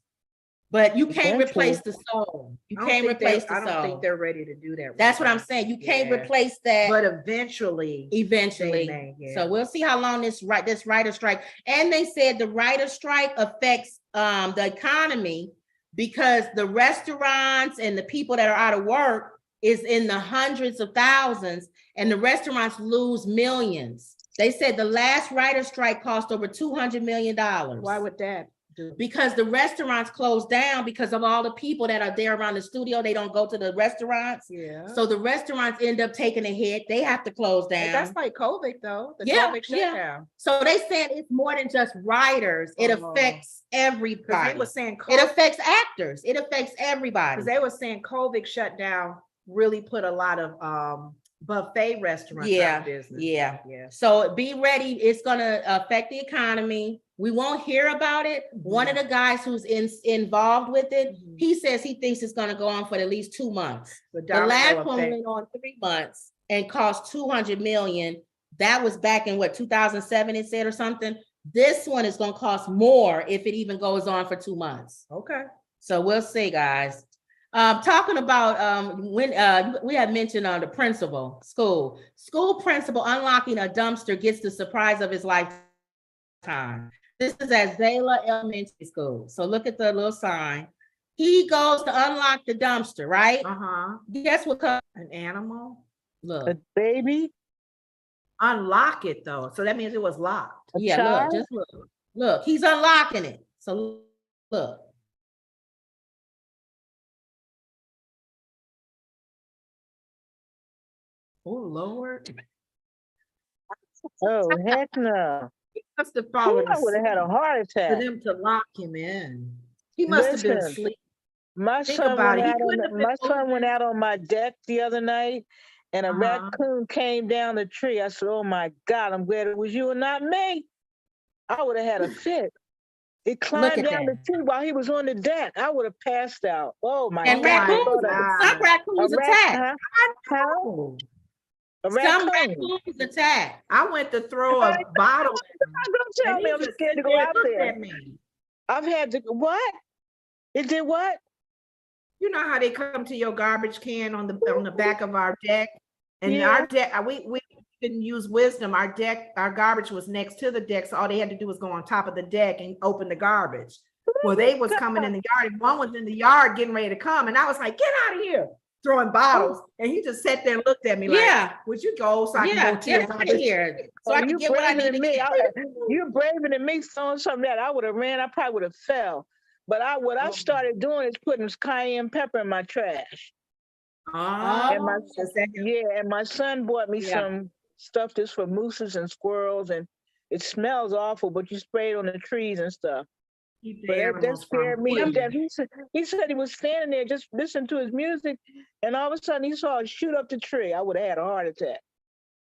But you can't replace the soul. You can't replace the soul. I don't think they're ready to do that. That's what I'm saying. You can't replace that. But eventually. So we'll see how long this writer strike. And they said the writer strike affects the economy because the restaurants and the people that are out of work is in the hundreds of thousands, and the restaurants lose millions. They said the last writer strike cost over $200 million. Why would that? Because the restaurants closed down because of all the people that are there around the studio. They don't go to the restaurants. Yeah. So the restaurants end up taking a hit. They have to close down. That's like COVID though. The COVID shutdown. So they said it's more than just writers. It affects everybody. They were saying it affects actors. It affects everybody. Because they were saying COVID shutdown really put a lot of buffet restaurants out of business. Yeah. So be ready. It's gonna affect the economy. We won't hear about it. One of the guys who's involved with it, he says he thinks it's gonna go on for at least 2 months. The last one went on 3 months and cost $200 million. That was back in 2007, it said, or something. This one is going to cost more if it even goes on for 2 months. Okay. So we'll see, guys. Talking about when we had mentioned the principal, school principal unlocking a dumpster gets the surprise of his lifetime. This is at Zayla Elementary School. So look at the little sign. He goes to unlock the dumpster, right? Guess what comes? An animal. Look. A baby. Unlock it though. So that means it was locked. A Yeah, child? look, just look. Look, he's unlocking it. So look. Oh Lord. Oh, heck no. He must have fallen I would have had a heart for attack. them to lock him in. He must have been Listen, asleep. My Think son about went it. He out couldn't have on been my son went moving. out on my deck the other night, and a raccoon came down the tree. I said, "Oh my God, I'm glad it was you and not me." I would have had a fit. It climbed down the tree while he was on the deck. I would have passed out. Oh my And God! raccoons, some raccoons attack. How? A Some raccoon. raccoons attack. I went to throw a bottle. Don't tell and me he I'm just scared to sit go there and out looked there. at me. I've had to what? It did what? You know how they come to your garbage can on the back of our deck, and Yeah. our deck we didn't use wisdom. Our garbage was next to the deck, so all they had to do was go on top of the deck and open the garbage. Well, they was coming in the yard, and one was in the yard getting ready to come, and I was like, "Get out of here!" Throwing bottles, and he just sat there and looked at me like, "Would you go so I can go to get out of here so I can get what I need to get." You're braver than me throwing something that I would have ran. I probably would have fell. But what I started doing is putting cayenne pepper in my trash. And my son bought me some stuff just for mooses and squirrels, and it smells awful, but you spray it on the trees and stuff. But that scared me to death. He said he was standing there just listening to his music, and all of a sudden he saw it shoot up the tree. I would have had a heart attack.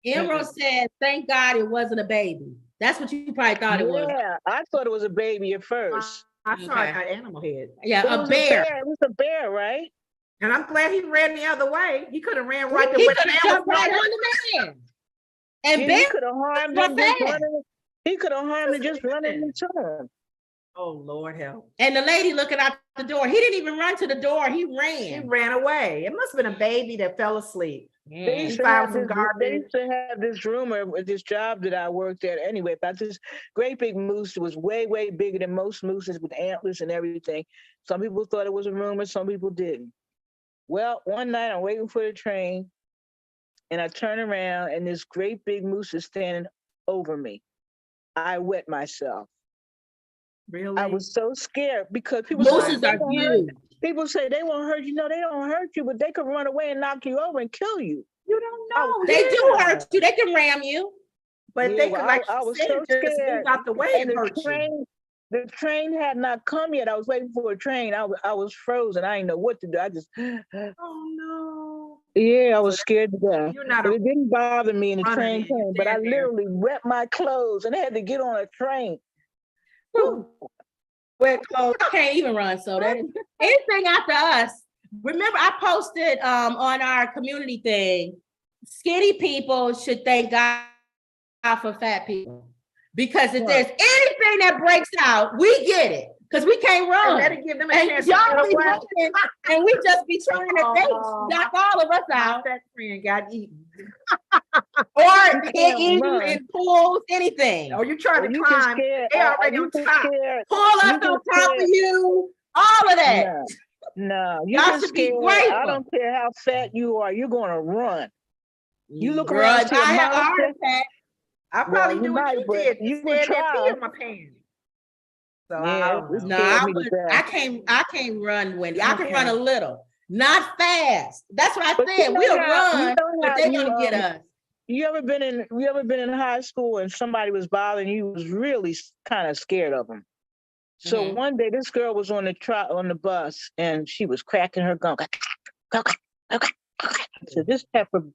Emerald said, "Thank God it wasn't a baby." That's what you probably thought it was. Yeah, I thought it was a baby at first. I saw it got animal head. Yeah, But a bear. It was a bear, right? And I'm glad he ran the other way. He could have ran right there. He with could have jumped right on the man. And he could have harmed him just running. He could have harmed him just running into him. Oh, Lord help. And the lady looking out the door, he didn't even run to the door. He ran. He ran away. It must have been a baby that fell asleep. They used to have this rumor with this job that I worked at anyway about this great big moose. It was way, way bigger than most mooses with antlers and everything. Some people thought it was a rumor, some people didn't. Well, one night I'm waiting for the train and I turn around and this great big moose is standing over me. I wet myself. Really? I was so scared because people mooses are huge. People say they won't hurt you. No, they don't hurt you, but they could run away and knock you over and kill you. You don't know. They do hurt you. They can ram you. But they could, like I was said, so just scared. move out the way and hurt you. The train had not come yet. I was waiting for a train. I was frozen. I didn't know what to do. I just, oh no. Yeah, I was scared to death. But it didn't bother me, and the train came. But I literally wet my clothes and had to get on a train. Wet clothes can't even run. So that anything after us. Remember, I posted on our community thing. Skinny people should thank God for fat people. Because if there's anything that breaks out, we get it. Because we can't run. Let it give them a chance y'all be running, and we just be trying to knock all of us out. That friend got eaten. Or eaten in pools, anything. Or you trying to climb. They already on top. Pull up on top of you. All of that. No, y'all should be grateful. I don't care how fat you are. You're going to run. You look Girl, around. I have a heart attack. I probably do what you did. You would try. In my pants. So I can't run, Wendy. I can run a little, not fast. That's what I said. We'll run, but they're gonna get us. You ever been in high school and somebody was bothering you? Was really kind of scared of them. So one day this girl was on the bus and she was cracking her gum. So this pepper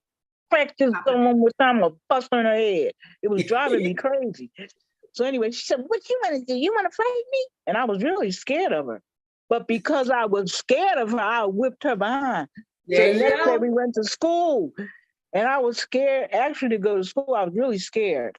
cracked this gum one more time, a bust on her head. It was driving me crazy. So anyway, she said, "What you want to do? You want to fight me?" And I was really scared of her. But because I was scared of her, I whipped her behind. So the next day we went to school. And I was scared actually to go to school. I was really scared.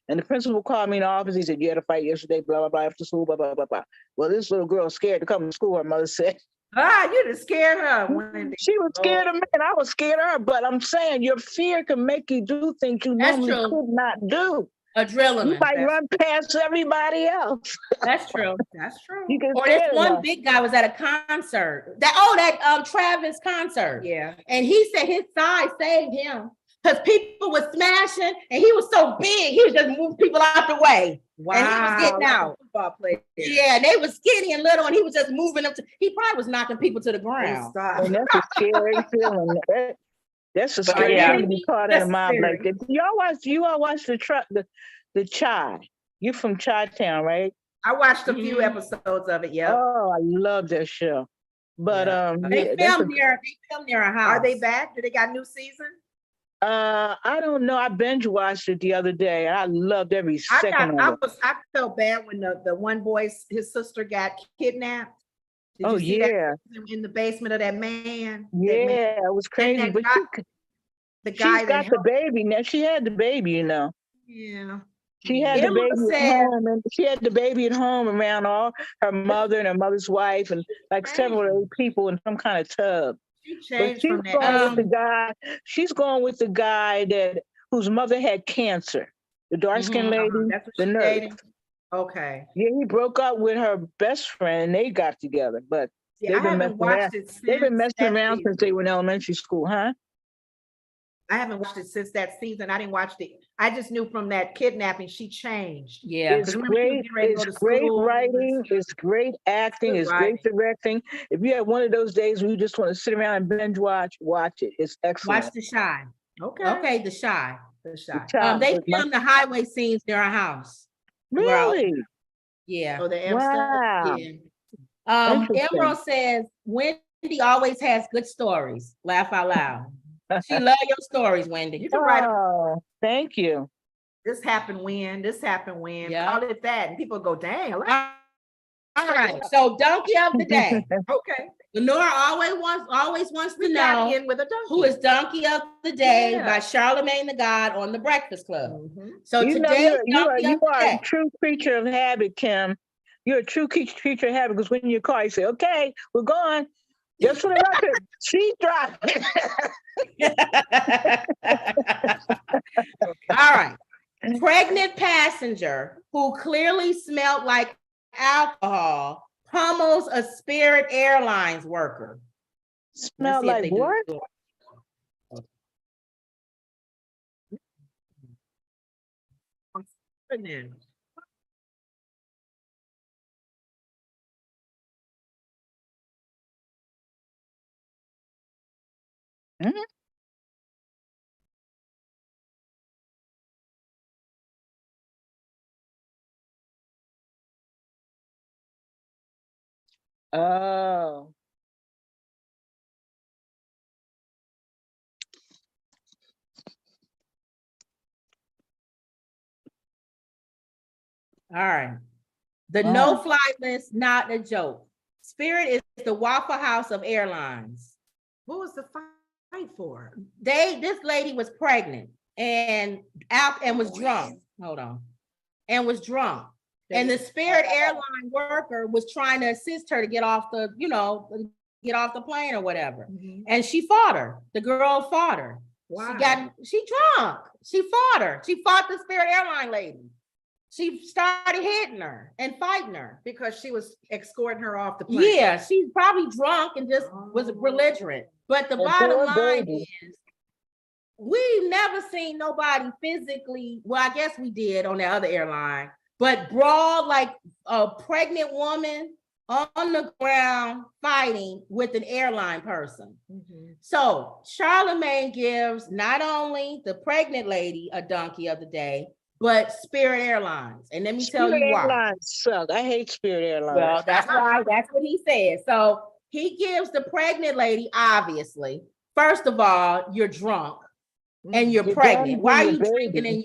And the principal called me in the office. He said, "You had a fight yesterday, blah, blah, blah, after school, blah, blah, blah, blah." Well, this little girl was scared to come to school, her mother said. You just scared her, Wendy. She was scared of me, and I was scared of her. But I'm saying your fear can make you do things you That's normally true. could not do. Adrenaline. You might run past everybody else. That's true. That's true. You can Or this scare one them. big guy was at a concert. That Travis concert. Yeah. And he said his size saved him because people were smashing and he was so big, he was just moving people out the way. Wow. And he was getting out. Football player. Yeah, and they were skinny and little, and he was just moving them. He probably was knocking people to the ground. Stop. And that's a scary feeling. That's a scary yeah. thing to be caught in a mob Necessary. like that. You all watch the Chi. You're from Chi-Town, right? I watched a few episodes of it. Yeah. Oh, I love that show. But They filmed near a house. Are they back? Do they got new season? I don't know. I binge watched it the other day, and I loved every second of it. I felt bad when the one boy, his sister got kidnapped. Did Oh you see yeah, that in the basement of that man? yeah, it was crazy. that But guy- the guy she's that got the baby now. She had the baby, you know. Yeah. She had the Emma baby said- at home, and she had the baby at home around all her mother and her mother's wife, and like several other people in some kind of tub. She But changed she's from that. going with the guy. She's going with the guy whose mother had cancer. The dark-skinned lady, That's what the she nurse. dated. Okay. Yeah, he broke up with her best friend, and they got together. But See, they've I been haven't messing around. watched it since They've been messing that around since season. they were in elementary school, huh? I haven't watched it since that season. I didn't watch it. I just knew from that kidnapping, she changed. Yeah. It's 'Cause remember she was great. getting ready to go It's to great school. writing. It's great acting. Good It's writing. great directing. If you have one of those days where you just want to sit around and binge watch it. It's excellent. Watch The Shy. Okay. Okay, The Shy. The shot. Child, They but my- filmed the highway scenes near our house. really? Yeah. Oh, the M stuff? Wow. Yeah. Interesting. Emerald says Wendy always has good stories. Laugh out loud. She loves your stories, Wendy. You can write Oh, thank you. this happened when, this happened when, Yeah. call it that. And people go, dang, All right. So donkey of the day. okay. Lenora always wants to We got know in with a donkey. who is donkey of the day Yeah. by Charlemagne the God on the Breakfast Club. Mhm. So You know, today, you are donkey of the a day. true creature of habit, Kim. You're a true creature of habit because when you're in your car, you say, "Okay, we're going." Just for the record, she's driving. All right. Pregnant passenger who clearly smelled like alcohol pummels a Spirit Airlines worker. Smell Let's see if like they do what? it. Mhm. Oh. All right. The Wow. no-fly list, not a joke. Spirit is the Waffle House of airlines. What was the fight for? This lady was pregnant and was drunk. Hold on. And was drunk. And the Spirit airline worker was trying to assist her to get off the plane or whatever. Mhm. And she fought her. The girl fought her. Wow. She drunk. She fought her. She fought the Spirit airline lady. She started hitting her and fighting her. Because she was escorting her off the plane. Yeah, she's probably drunk and just was belligerent. But the And bottom poor line baby. is, we've never seen nobody physically, well, I guess we did on the other airline, but brawl like a pregnant woman on the ground fighting with an airline person. Mhm. So Charlemagne gives not only the pregnant lady a donkey of the day, but Spirit Airlines. And let me tell Spirit you why. Airlines suck. I hate Spirit Airlines. Well, that's right. That's what he said. So he gives the pregnant lady, obviously, first of all, you're drunk and you're You're pregnant. done Why are with you your drinking baby. and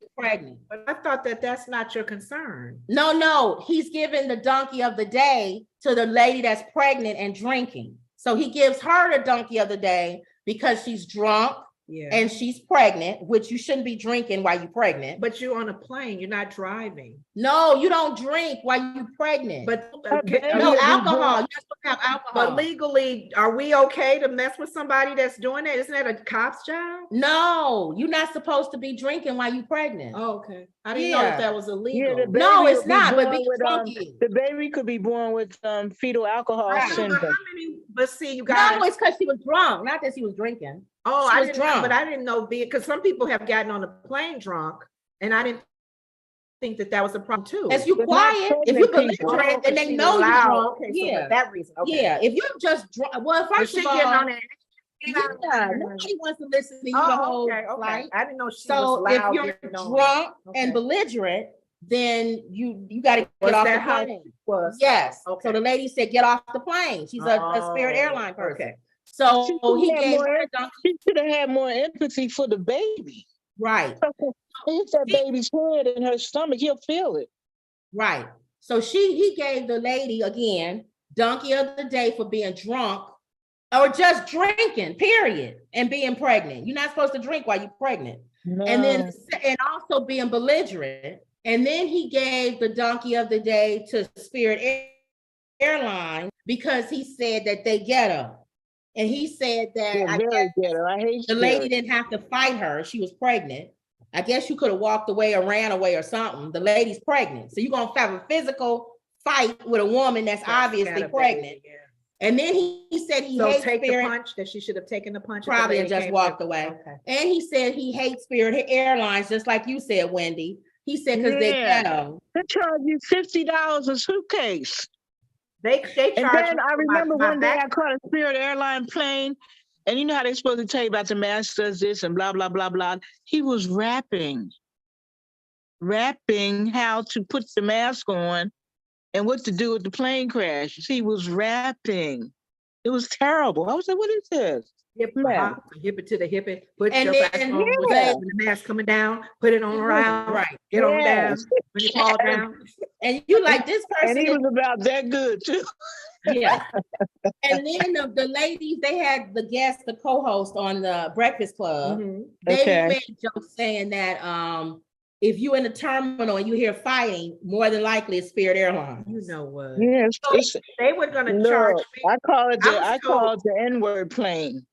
you're pregnant? But I thought that's not your concern. No, he's giving the donkey of the day to the lady that's pregnant and drinking. So he gives her the donkey of the day because she's drunk Yeah. and she's pregnant, which you shouldn't be drinking while you're pregnant. But you're on a plane, you're not driving. No, you don't drink while you're pregnant. But no alcohol. You're not supposed to have alcohol. But legally, are we okay to mess with somebody that's doing that? Isn't that a cop's job? No, you're not supposed to be drinking while you're pregnant. Oh, okay. I didn't know that was illegal. Yeah, no, it's not. But be the baby could be born with fetal alcohol syndrome. But see, you guys. No, it's because she was drunk, not that she was drinking. Oh, she I was didn't drunk. know, but I didn't know because some people have gotten on the plane drunk, and I didn't think that was a problem too. As you quiet, if you belligerent, then they know you're drunk. Okay, yeah, so for that reason. Okay. Yeah, if you're just drunk, well, first of all, nobody wants to listen to you the whole flight. I didn't know she so was if you're drunk and belligerent, then you got to get off the plane. Yes. Okay. So the lady said, "Get off the plane." She's a Spirit Airline person. Okay. So he gave her she should have had more empathy for the baby. Right. Hit that baby's head in her stomach, he'll feel it. Right. So he gave the lady again donkey of the day for being drunk or just drinking, period, and being pregnant. You're not supposed to drink while you're pregnant. No. And also being belligerent. And then he gave the donkey of the day to Spirit Airlines because he said that they ghetto. And he said that I hate the lady didn't have to fight her. She was pregnant. I guess you could have walked away or ran away or something. The lady's pregnant. So you're going to have a physical fight with a woman that's obviously pregnant. Yeah. And then he said he hates take Spirit. The punch, that she should have taken the punch. Probably just walked away. Okay. And he said he hates Spirit Airlines, just like you said, Wendy. He said because they ghetto. They charge you $50 a suitcase. They charge. And then I remember one day I caught a Spirit Airline plane, and you know how they're supposed to tell you about the mask does this and blah, blah, blah, blah. He was rapping how to put the mask on and what to do with the plane crash. He was rapping. It was terrible. I was like, what is this? Hip it to the hip it. Put your mask on with the mask coming down. Put it on around. Right. Get on down. When you fall down. And you like this person. And he was about that good too. Yeah. And then the ladies, they had the guest, the co-host on the Breakfast Club. Mm-hmm. They made jokes saying that if you in the terminal and you hear fighting, more than likely it's Spirit Airlines. You know what? Yes. So they were gonna charge me. I call it the N-word plane.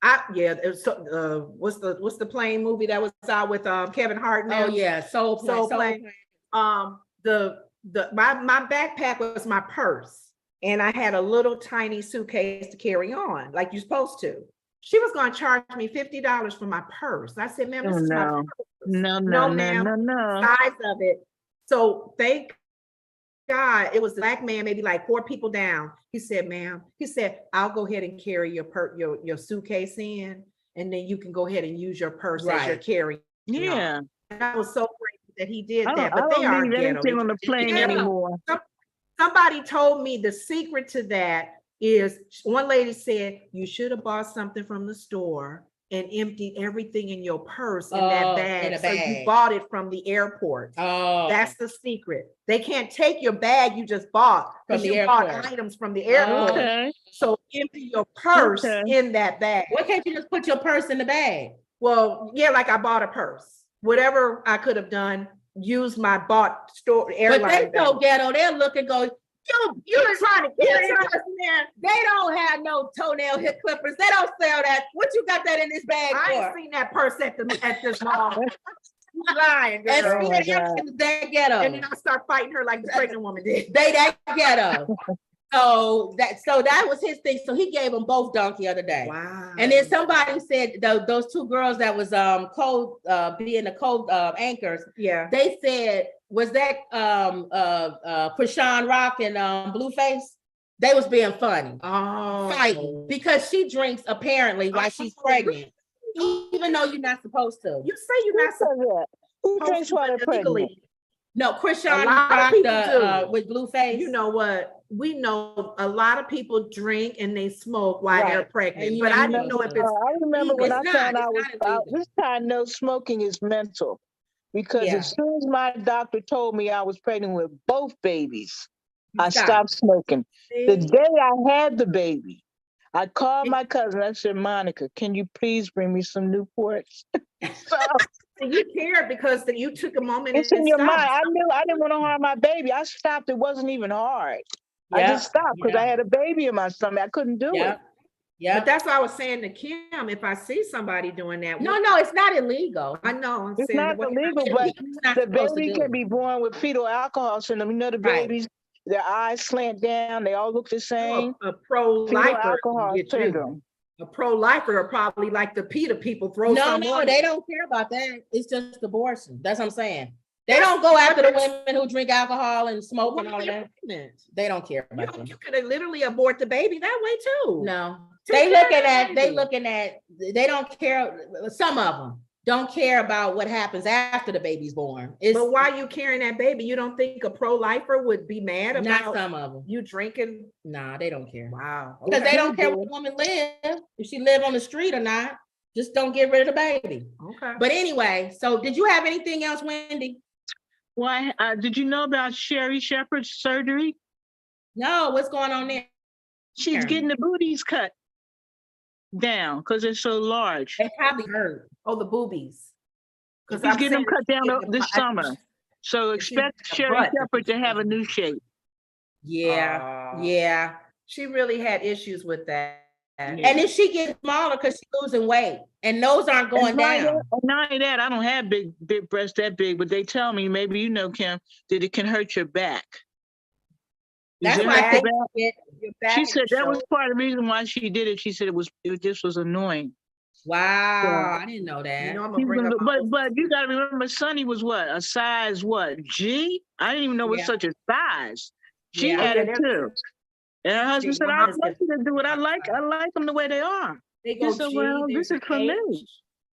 What's the plane movie that was out with Kevin Hart now? Oh yeah, Soul Plane. My backpack was my purse, and I had a little tiny suitcase to carry on, like you're supposed to. She was going to charge me $50 for my purse. I said, "Ma'am, this is my purse." No. Size of it. So thank God it was the black man, maybe like 4 people down. He said, "Ma'am," he said, "I'll go ahead and carry your suitcase in, and then you can go ahead and use your purse as you're carrying." Yeah. And I was so grateful that he did that. But I they are don't leave anything on the plane anymore. Somebody told me the secret to that is, one lady said, you should have bought something from the store and emptied everything in your purse in that bag. So you bought it from the airport. Oh, that's the secret. They can't take your bag you just bought because you bought items from the airport. Okay. So empty your purse in that bag. Why can't you just put your purse in the bag? Well, yeah, like I bought a purse. Whatever I could have done, use my bought store airline. But they so ghetto, they'll look and go, you're trying to carry us, man. They don't have no toenail hip clippers. They don't sell that. What you got that in this bag for? I ain't seen that purse at this mall. Lying, girl. And that ghetto. And then I start fighting her like the pregnant woman did. They that ghetto. So that was his thing. So he gave them both donkey of the day. Wow. And then somebody said those 2 girls that was being the anchors. Yeah. They said, was that Krishan Rock and Blueface? They was being funny. Oh. Fighting because she drinks apparently while she's pregnant. Even though you're not supposed to. You say you're not supposed to. Who drinks while they're pregnant? No, Krishan Rock with Blueface. You know what? We know a lot of people drink and they smoke while they're pregnant, but I didn't know if it's. I remember when I found out. This time, I know smoking is mental, because as soon as my doctor told me I was pregnant with both babies, I stopped smoking. The day I had the baby, I called my cousin. I said, Monica, can you please bring me some Newports? So And you cared because you took a moment it's and in your mind. stopped. I knew I didn't want to harm my baby. I stopped. It wasn't even hard. I Yep, just stopped because I yep, had a baby in my stomach. I couldn't do it. yep, yep. But that's what I was saying to Kim. If I see somebody doing that, No, no, it's not illegal. I know. I'm It's saying not what illegal, but It's not the supposed to baby do can it. be born with fetal alcohol syndrome. You know, the Right. babies, their eyes slant down. They all look the same. a Fetal pro-lifer can alcohol get you. syndrome. A pro-lifer are probably like the PETA people throw No, some no, on they you. don't care about that. It's just abortion. That's what I'm saying. They don't go after the women who drink alcohol and smoke and all of that. They don't care about them. You could literally abort the baby that way too. No, Take they care looking of the at, they baby. looking at, they don't care. Some of them don't care about what happens after the baby's born. It's But why you carrying that baby? You don't think a pro-lifer would be mad not about some of them. you drinking? Nah, they don't care. Wow. Because Okay. they don't care what woman live, if she live on the street or not. Just don't get rid of the baby. Okay. But anyway, so did you have anything else, Wendy? Why? Did you know about Sherry Shepherd's surgery? No, what's going on there? She's getting the booties cut down because they're so large. They probably hurt. Oh, the boobies. She's getting them cut down this summer. So expect the Sherry butt. Shepherd to have a new shape. Yeah, yeah. She really had issues with that. And then she gets smaller because she's losing weight, and those aren't going down. Not only that, I don't have big breasts that big, but they tell me, maybe you know, Kim, that it can hurt your back. That's why I think she said that was part of the reason why she did it. She said it just was annoying. Wow, I didn't know that. You know, I'm gonna bring up but you gotta remember, Sonny was what? A size what? G? I didn't even know it was such a size. She had it too. And her husband said, I want you to do it. I like them the way they are. They go said, well, this is for me.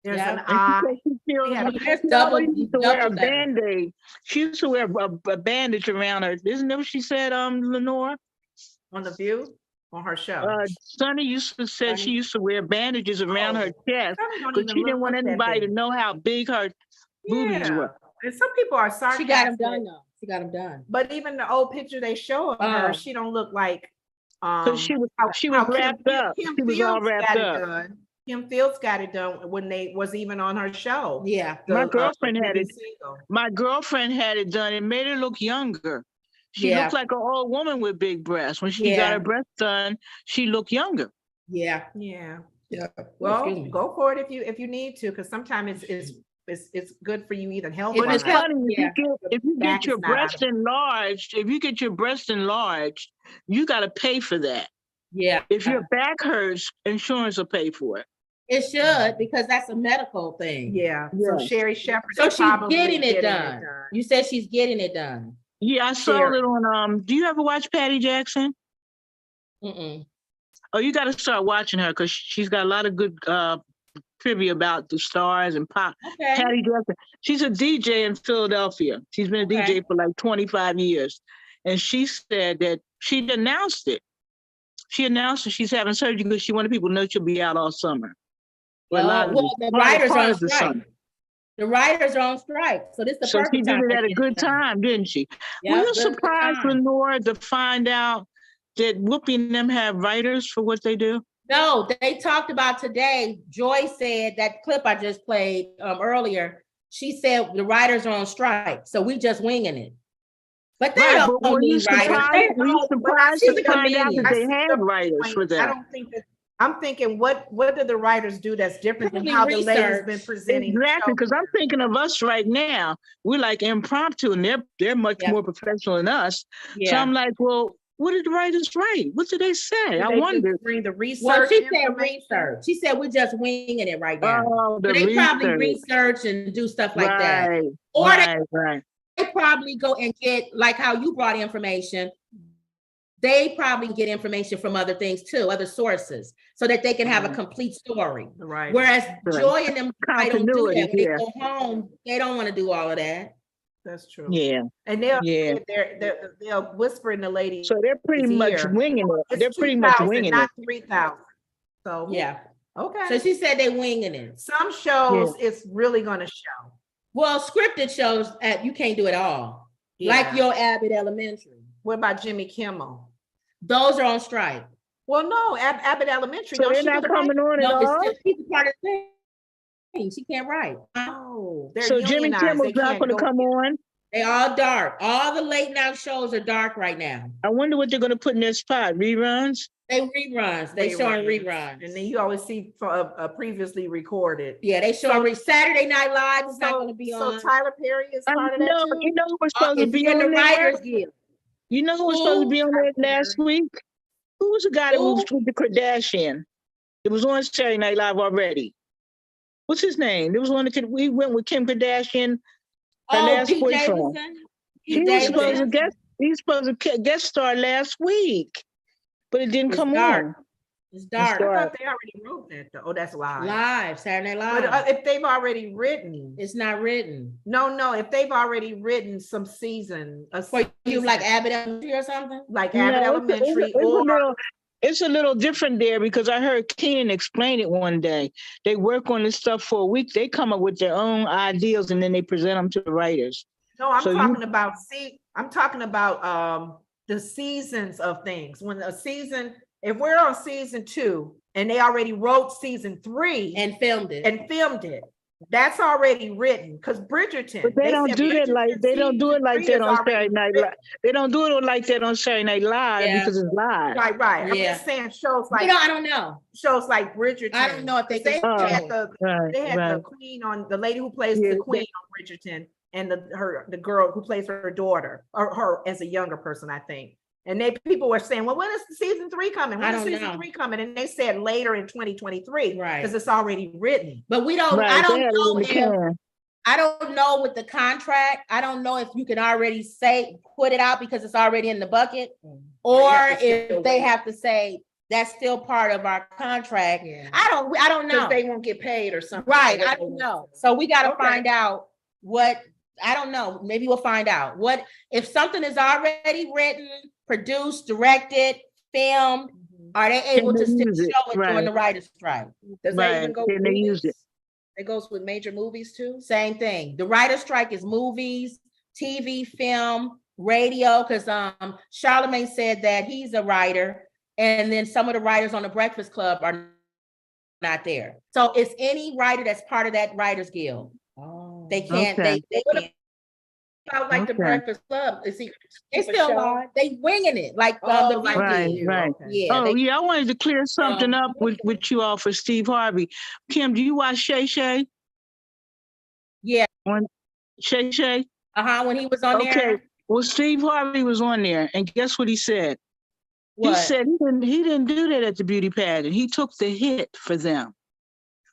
There's an eye. She used to wear a Band-Aid. She used to wear a bandage around her. Isn't that what she said, Lenore? On The View? On her show? Sonny used to say she used to wear bandages around her chest because she didn't want anybody to know how big her boobies were. And some people are sarcastic. She got them done though. She got them done. But even the old picture they show of her, she don't look like because she was wrapped up. She was all wrapped up. Kim Fields got it done when they was even on her show. Yeah. My girlfriend had it. My girlfriend had it done. It made her look younger. She looked like an old woman with big breasts. When she got her breasts done, she looked younger. Yeah. Yeah. Yeah. Well, go for it if you need to, because sometimes it's good for you even health. But it's funny, if you get your breast enlarged, you got to pay for that. Yeah. If your back hurts, insurance will pay for it. It should, because that's a medical thing. Yeah. So Sherry Shepherd. So she's getting it done. You said she's getting it done. Yeah, I saw it on. Do you ever watch Patty Jackson? Mm-mm. Oh, you got to start watching her because she's got a lot of good trivia about the stars and pop. Okay. Patty Jackson. She's a DJ in Philadelphia. She's been a DJ for like 25 years. And she said that she announced it. She announced that she's having surgery because she wanted people to know she'll be out all summer. The writers are on strike. The writers are on strike. So this is the perfect time. So she did it at a good time, didn't she? Were you surprised, Lenore, to find out that Whoopi and them have writers for what they do? No, they talked about today. Joy said that clip I just played earlier. She said the writers are on strike, so we just winging it. But they don't need writers. Were you surprised to find out that they have writers for that? I don't think that. I'm thinking, what do the writers do that's different than how the lady's been presenting? Exactly, because I'm thinking of us right now. We're like impromptu, and they're much more professional than us. Yeah. So I'm like, well, what did the writers write? What did they say? I wonder. Bring the research. Well, she said research. She said we're just winging it right now. Oh, they probably research and do stuff like that, or they probably go and get, like how you brought information. They probably get information from other things too, other sources, so that they can have a complete story. Right. Whereas Joy and them, I don't do that. When they go home, they don't want to do all of that. That's true. Yeah. And they'll whisper in the lady. So they're pretty much winging it. They're pretty much winging it. 3,000. So yeah. Okay. So she said they're winging it. Some shows it's really going to show. Well, scripted shows, you can't do it all. Yeah. Like your Abbott Elementary. What about Jimmy Kimmel? Those are on strike. Well, no, Abbott Elementary. So don't they're she do not the coming writing? on at No, all? she's a part of the thing. She can't write. Oh, they're So Jimmy unionized. They Kimmel's not can't gonna go. come on? They all dark. All the late night shows are dark right now. I wonder what they're gonna put in their spot, reruns? They reruns. They showing reruns. And then you always see previously recorded. Yeah, they showing Saturday Night Live is not So, going to be so on. Tyler Perry is I part of that know, too? you know who was supposed to If be you're in the on there? Writers Guild. You know who was supposed to be on there last week? Who was the guy that was with the Kardashian? It was on Saturday Night Live already. What's his name? There was one that we went with Kim Kardashian, her last Pete boyfriend. Davidson. He was supposed to guest star last week, but it didn't come on. It's dark. I thought they already wrote that though. Oh, that's live. Live, Saturday Night Live. But if they've already written, it's not written. No, if they've already written some season, For you like Abbott Elementary or something? Like Abbott Elementary, It's a little different there because I heard Keenan explain it one day. They work on this stuff for a week. They come up with their own ideas and then they present them to the writers. No, I'm talking about the seasons of things. When a season, if we're on season 2 and they already wrote season 3 and filmed it, that's already written. Because Bridgerton, but they don't do that like they don't do it like that on Saturday Night Live. They don't do it like that on Saturday Night Live because it's live. Right. Yeah. I'm just saying shows like I don't know. Shows like Bridgerton. I don't know if they had the queen on the lady who plays the queen on Bridgerton and the girl who plays her daughter or her as a younger person, I think. And people were saying, well, when is season 3 coming? When is season 3 coming? And they said later in 2023, right? Because it's already written. But we don't. I don't know with the contract. I don't know if you can already put it out because it's already in the bucket, or if they have to say that's still part of our contract. Yeah. I don't know. Because they won't get paid or something. Right. I don't know. So we got to find out what. I don't know. Maybe we'll find out what if something is already written, produced, directed, filmed. Are they able to still show it during the writer's strike? Does that even go? Can they use it? It goes with major movies too. Same thing. The writer's strike is movies, TV, film, radio. Because Charlemagne said that he's a writer, and then some of the writers on the Breakfast Club are not there. So it's any writer that's part of that Writers Guild. They can't. They can't. About like the Breakfast Club, they still are. They winging it like the right. Yeah. I wanted to clear something up with you all for Steve Harvey. Kim, do you watch Shay Shay? Yeah. Shay Shay? When he was on there. Okay. Well, Steve Harvey was on there, and guess what he said? What? He said he didn't do that at the beauty pageant. He took the hit for them.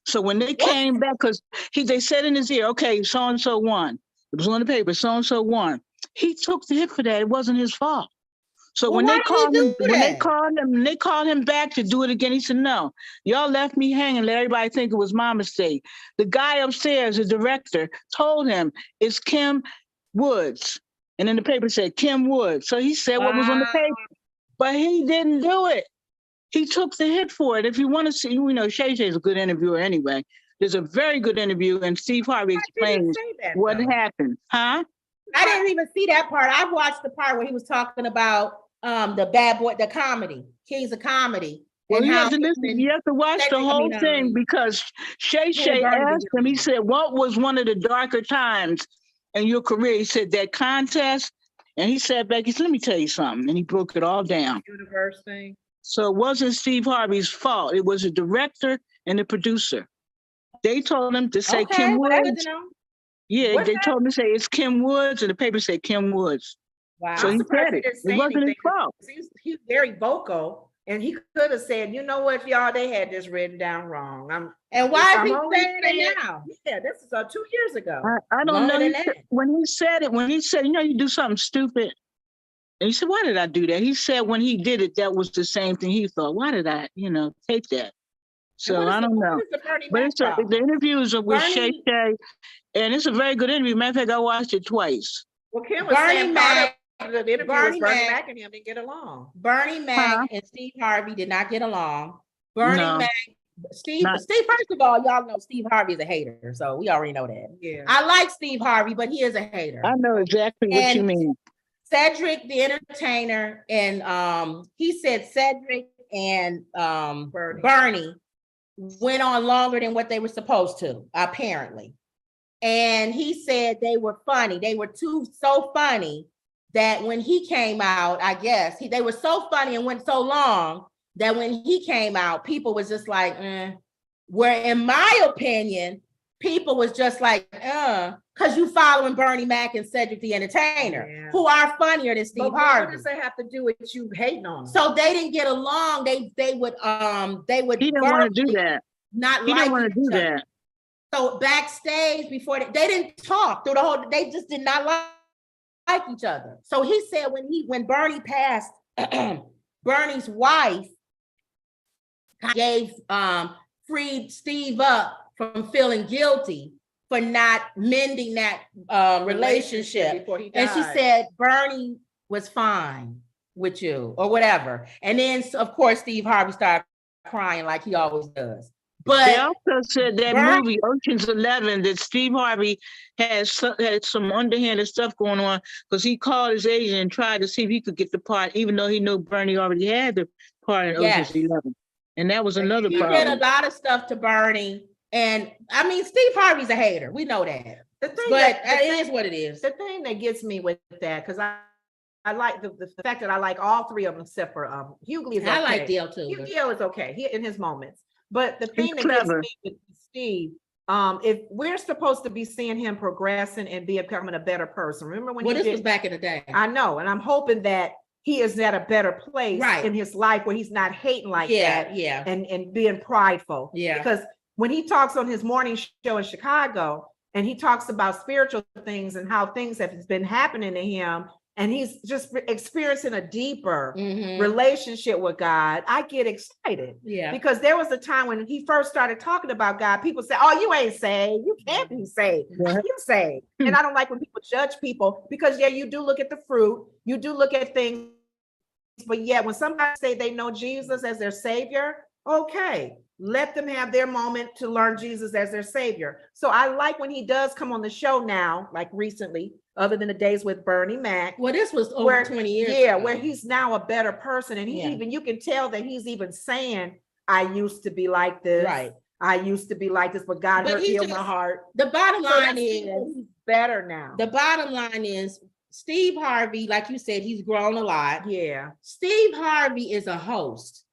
So when they came back, because they said in his ear, okay, so-and-so won. It was on the paper, so-and-so won. He took the hit for that. It wasn't his fault. So when they called him back to do it again, he said, no, y'all left me hanging, let everybody think it was my mistake. The guy upstairs, the director, told him it's Kim Woods. And then the paper said Kim Woods. So he said what was on the paper, but he didn't do it. He took the hit for it. If you want to see, Shay Shay's a good interviewer anyway. There's a very good interview, and Steve Harvey explains what happened. Huh? I didn't even see that part. I watched the part where he was talking about the bad boy, the comedy, Kings of Comedy. Well, you have to listen. You have to watch the whole thing because Shay Shay asked him. He said, "What was one of the darker times in your career?" He said, "That contest." And he sat back. He said, "Let me tell you something," and he broke it all down. Universe thing. So it wasn't Steve Harvey's fault. It was the director and the producer. They told him to say Kim Woods. Yeah, they told him to say it's Kim Woods, and the paper said Kim Woods. Wow. So he said it. It wasn't his fault. He's very vocal, and he could have said, "You know what, y'all? They had this written down wrong." And why is he saying it now? Yeah, this is 2 years ago. I don't know. When he said, you do something stupid. And he said, why did I do that? He said when he did it, that was the same thing he thought. Why did I, take that? So I don't know. But the interviews are with Shay Shay, and it's a very good interview. Matter of fact, I watched it twice. Well, Kim was saying part of the interview was Bernie Mac and him didn't get along. Bernie Mac and Steve Harvey did not get along. Mac, Steve, first of all, y'all know Steve Harvey is a hater, so we already know that. Yeah. I like Steve Harvey, but he is a hater. I know exactly what you mean. Cedric the Entertainer, and he said Cedric and Bernie went on longer than what they were supposed to, apparently. And he said they were funny. They were so funny that when he came out, I guess they were so funny and went so long that when he came out, people was just like, where in my opinion, people was just like, because you following Bernie Mac and Cedric the Entertainer, who are funnier than Steve Harvey. What does that have to do with you hating on them? So they didn't get along. They would He didn't want to do that. Not he like didn't want to do that. So backstage before they didn't talk through the whole, they just did not like each other. So he said when Bernie passed, Bernie's wife gave freed Steve up from feeling guilty for not mending that relationship before he died. And she said Bernie was fine with you or whatever. And then of course Steve Harvey started crying like he always does. But they also said that movie Ocean's 11 that Steve Harvey had some underhanded stuff going on because he called his agent and tried to see if he could get the part, even though he knew Bernie already had the part in Ocean's 11. And that was another problem. He did a lot of stuff to Bernie. And I mean, Steve Harvey's a hater. We know that. It is what it is. The thing that gets me with that, because I like the fact that I like all three of them except for Hughley is okay. I like DL too. DL is okay. He in his moments. But the thing that gets me with Steve, if we're supposed to be seeing him progressing and becoming a better person, remember when this was back in the day. I know, and I'm hoping that he is at a better place in his life where he's not hating like that, and being prideful. Yeah, because when he talks on his morning show in Chicago, and he talks about spiritual things and how things have been happening to him, and he's just experiencing a deeper relationship with God, I get excited. Yeah. Because there was a time when he first started talking about God, people say, oh, you ain't saved. You can't be saved. You saved. And I don't like when people judge people because, you do look at the fruit. You do look at things. But when somebody say they know Jesus as their savior, okay, let them have their moment to learn Jesus as their savior. So I like when he does come on the show now, like recently, other than the days with Bernie Mac. Well, this was over 20 years ago. Where he's now a better person. And you can tell that he's even saying, I used to be like this. Right. I used to be like this, but God healed my heart. The bottom line is he's better now. The bottom line is Steve Harvey, like you said, he's grown a lot. Yeah. Steve Harvey is a host.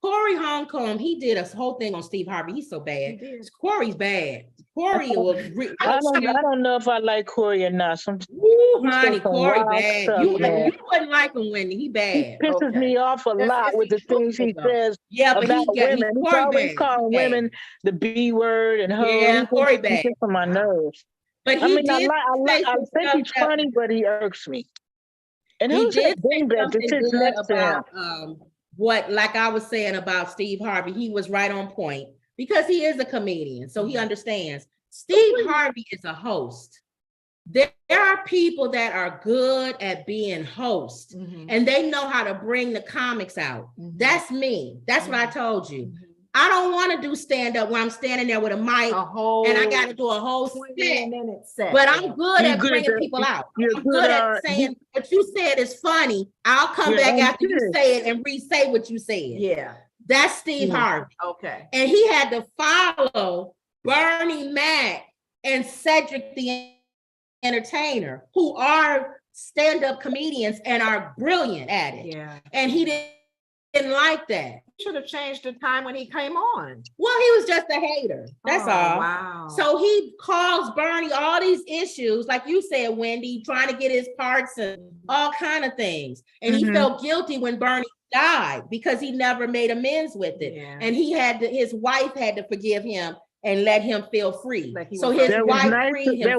Corey Holcomb, he did a whole thing on Steve Harvey. He's so bad. Corey's bad. Corey was. I don't know if I like Corey or not. Honey, Corey bad. You wouldn't like him, Wendy. He bad. He pisses me off a lot with the things he says about women. He's always calling women the B word and her. Yeah, Corey bad. He gets on my nerves. But I think he's funny, but he irks me. And he did thing that sits next to him. What, like I was saying about Steve Harvey, he was right on point because he is a comedian, so he understands. Steve Harvey is a host. There are people that are good at being hosts, and they know how to bring the comics out. That's me. That's what I told you. I don't want to do stand-up where I'm standing there with a mic and I got to do a whole set. But I'm good at bringing people out. I'm good at saying what you said is funny. I'll come back after you say it and re-say what you said. Yeah. That's Steve Harvey. Okay. And he had to follow Bernie Mac and Cedric the Entertainer, who are stand-up comedians and are brilliant at it. Yeah. And he didn't like that. Should have changed the time when he came on. Well, he was just a hater. That's all. Wow. So he calls Bernie all these issues, like you said, Wendy, trying to get his parts and all kind of things. And he felt guilty when Bernie died because he never made amends with it. Yeah. And his wife had to forgive him and let him feel free. That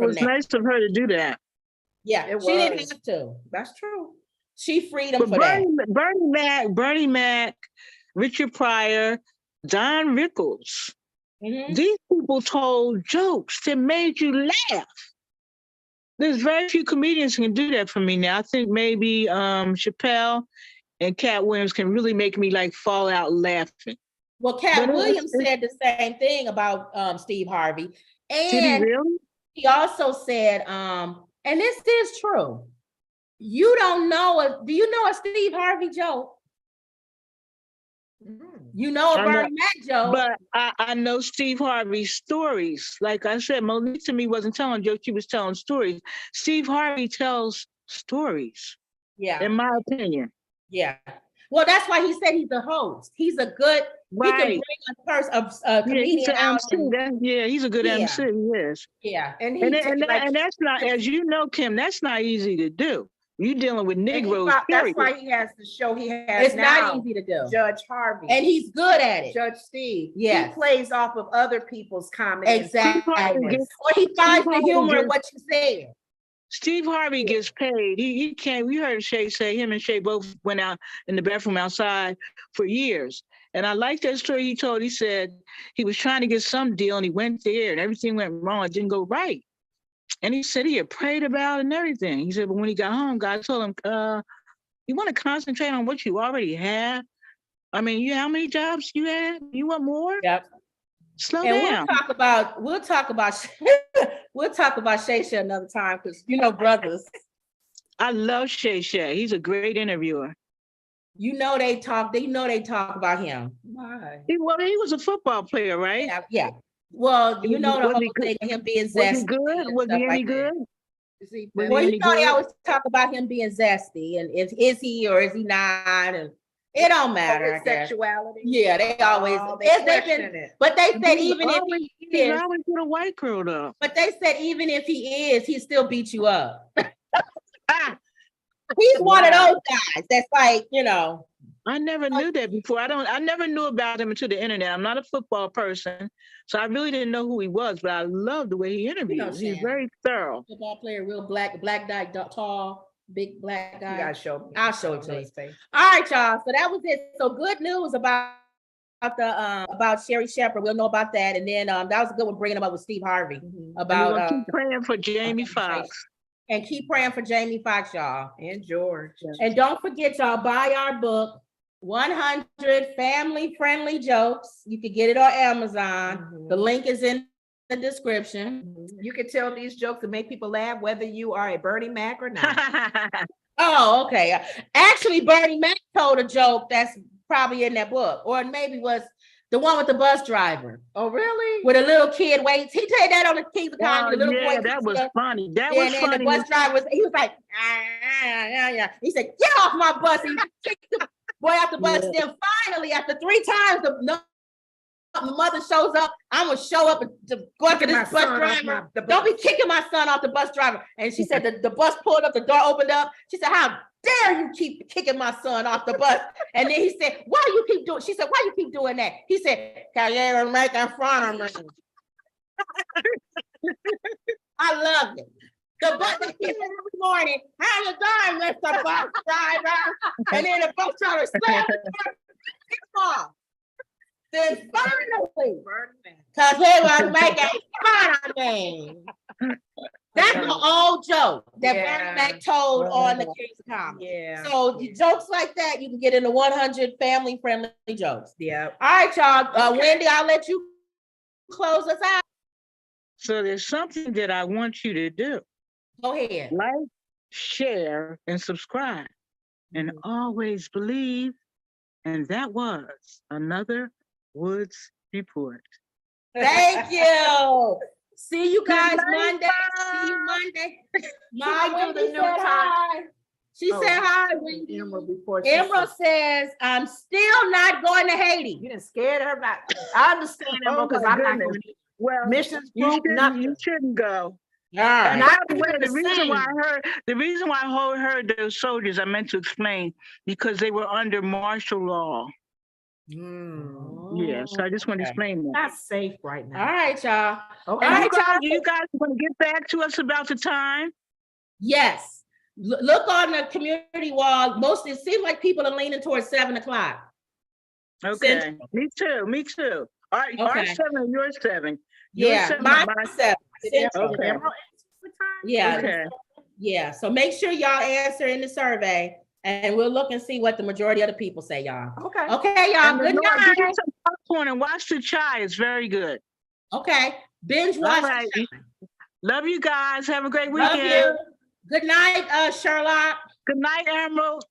was nice of her to do that. Yeah, she didn't have to. That's true. She freed him for that. Bernie Mac, Richard Pryor, Don Rickles. These people told jokes that made you laugh. There's very few comedians who can do that for me now. I think maybe Chappelle and Cat Williams can really make me fall out laughing. Well, Cat Williams said the same thing about Steve Harvey. And did he really? He also said, and this is true. Do you know a Steve Harvey joke? You know a I know. Bernie Mac joke. But I know Steve Harvey's stories. Like I said, Monique to me wasn't telling jokes, she was telling stories. Steve Harvey tells stories, Yeah. in my opinion. Yeah. Well, that's why he said he's a host. He's a good, he can bring a comedian out. He's a good MC, he is. Yeah. And that's not, as you know, Kim, that's not easy to do. You dealing with Negroes, that's why he has the show he has It's now. not easy to do. Judge Harvey. And he's good at it. Judge Steve. Yes. He plays off of other people's comedy. Exactly. Or he finds the humor in what you said. Steve Harvey gets paid. He can't. We heard Shay say him and Shay both went out in the bathroom outside for years. And I like that story he told. He said he was trying to get some deal and he went there and everything went wrong. It didn't go right. And he said he had prayed about it and everything. He said, but when he got home, God told him, you want to concentrate on what you already have? I mean, how many jobs you had? You want more? Yep. Slow and down. We'll talk about Shay Shay another time because brothers. I love Shay Shay. He's a great interviewer. They talk about him. Why? He was a football player, right? Yeah. Well, the whole thing of him being zesty. Was he good? Was he any good? They always talk about him being zesty, and is he or is he not? And it don't matter. Sexuality. Yeah, they always. But they said even if he is, always get a white girl though. But they said even if he is, he still beat you up. He's one of those guys that's like, I never knew that before. I never knew about him until the internet. I'm not a football person, so I really didn't know who he was, but I love the way he interviewed. He's very thorough. Football player, real black guy, tall, big black guy. You gotta show me. I'll show it to you. All right, y'all. So that was it. So good news about Sherry Shepherd. We'll know about that. And then that was a good one bringing him up with Steve Harvey about keep praying for Jamie Foxx. And keep praying for Jamie Foxx, y'all. And George. And don't forget, y'all, buy our book, 100 Family-Friendly Jokes. You can get it on Amazon. The link is in the description. You can tell these jokes to make people laugh, whether you are a Bernie Mac or not. Oh, okay. Actually, Bernie Mac told a joke that's probably in that book, or maybe was the one with the bus driver. Oh, really? With a little kid waits. He told that on the Kings of Comedy. The little boy. That was funny. That was funny. And the bus driver he was like, He said, "Get off my bus!" And he kicked the boy out the bus. Then finally, after 3 times, the mother shows up. I'm gonna show up and go after this bus driver. Don't be kicking my son off the bus driver. And she said the bus pulled up, the door opened up. She said, "How dare you keep kicking my son off the bus?" And then he said, "Why you keep doing?" She said, "Why you keep doing that?" He said, "'Cause you're making fun of me." I love it. The bus every morning, "How you doing, Mr. Bus Driver?" And then the bus driver slams the door, kicks off. Then finally, because he was making fun of me. That's an old joke that Bernie Mac told on the Kings of Comedy. Yeah. So jokes like that, you can get into 100 family-friendly jokes. Yeah. All right, y'all. Wendy, I'll let you close us out. So there's something that I want you to do. Go ahead. Like, share, and subscribe. And always believe. And that was another Woods Report. Thank you. See you guys Monday. See you Monday. Wendy said hi. She said hi, Wendy. Emerald says, "I'm still not going to Haiti." You didn't scare her about. I understand, Emerald, because I'm not going to. Well, missions group, nothing. You shouldn't go. And the reason why I heard those soldiers, I meant to explain, because they were under martial law. Yeah, so I just want to explain that. Not safe right now. All right, y'all. Okay. All right, y'all. You guys want to get back to us about the time? Yes. Look on the community wall. It seems like people are leaning towards 7:00. Okay. Central. Me too. All right, Okay. our 7 and yours 7. Yeah, mine's 7. Okay. Yeah. Okay. Yeah. So make sure y'all answer in the survey, and we'll look and see what the majority of the people say, y'all. Okay. Okay, y'all. Good night. Get some popcorn and watch the Chai. It's very good. Okay. Binge watch. All right. Love you guys. Have a great Love weekend. you. Good night, Sherlock. Good night, Emerald.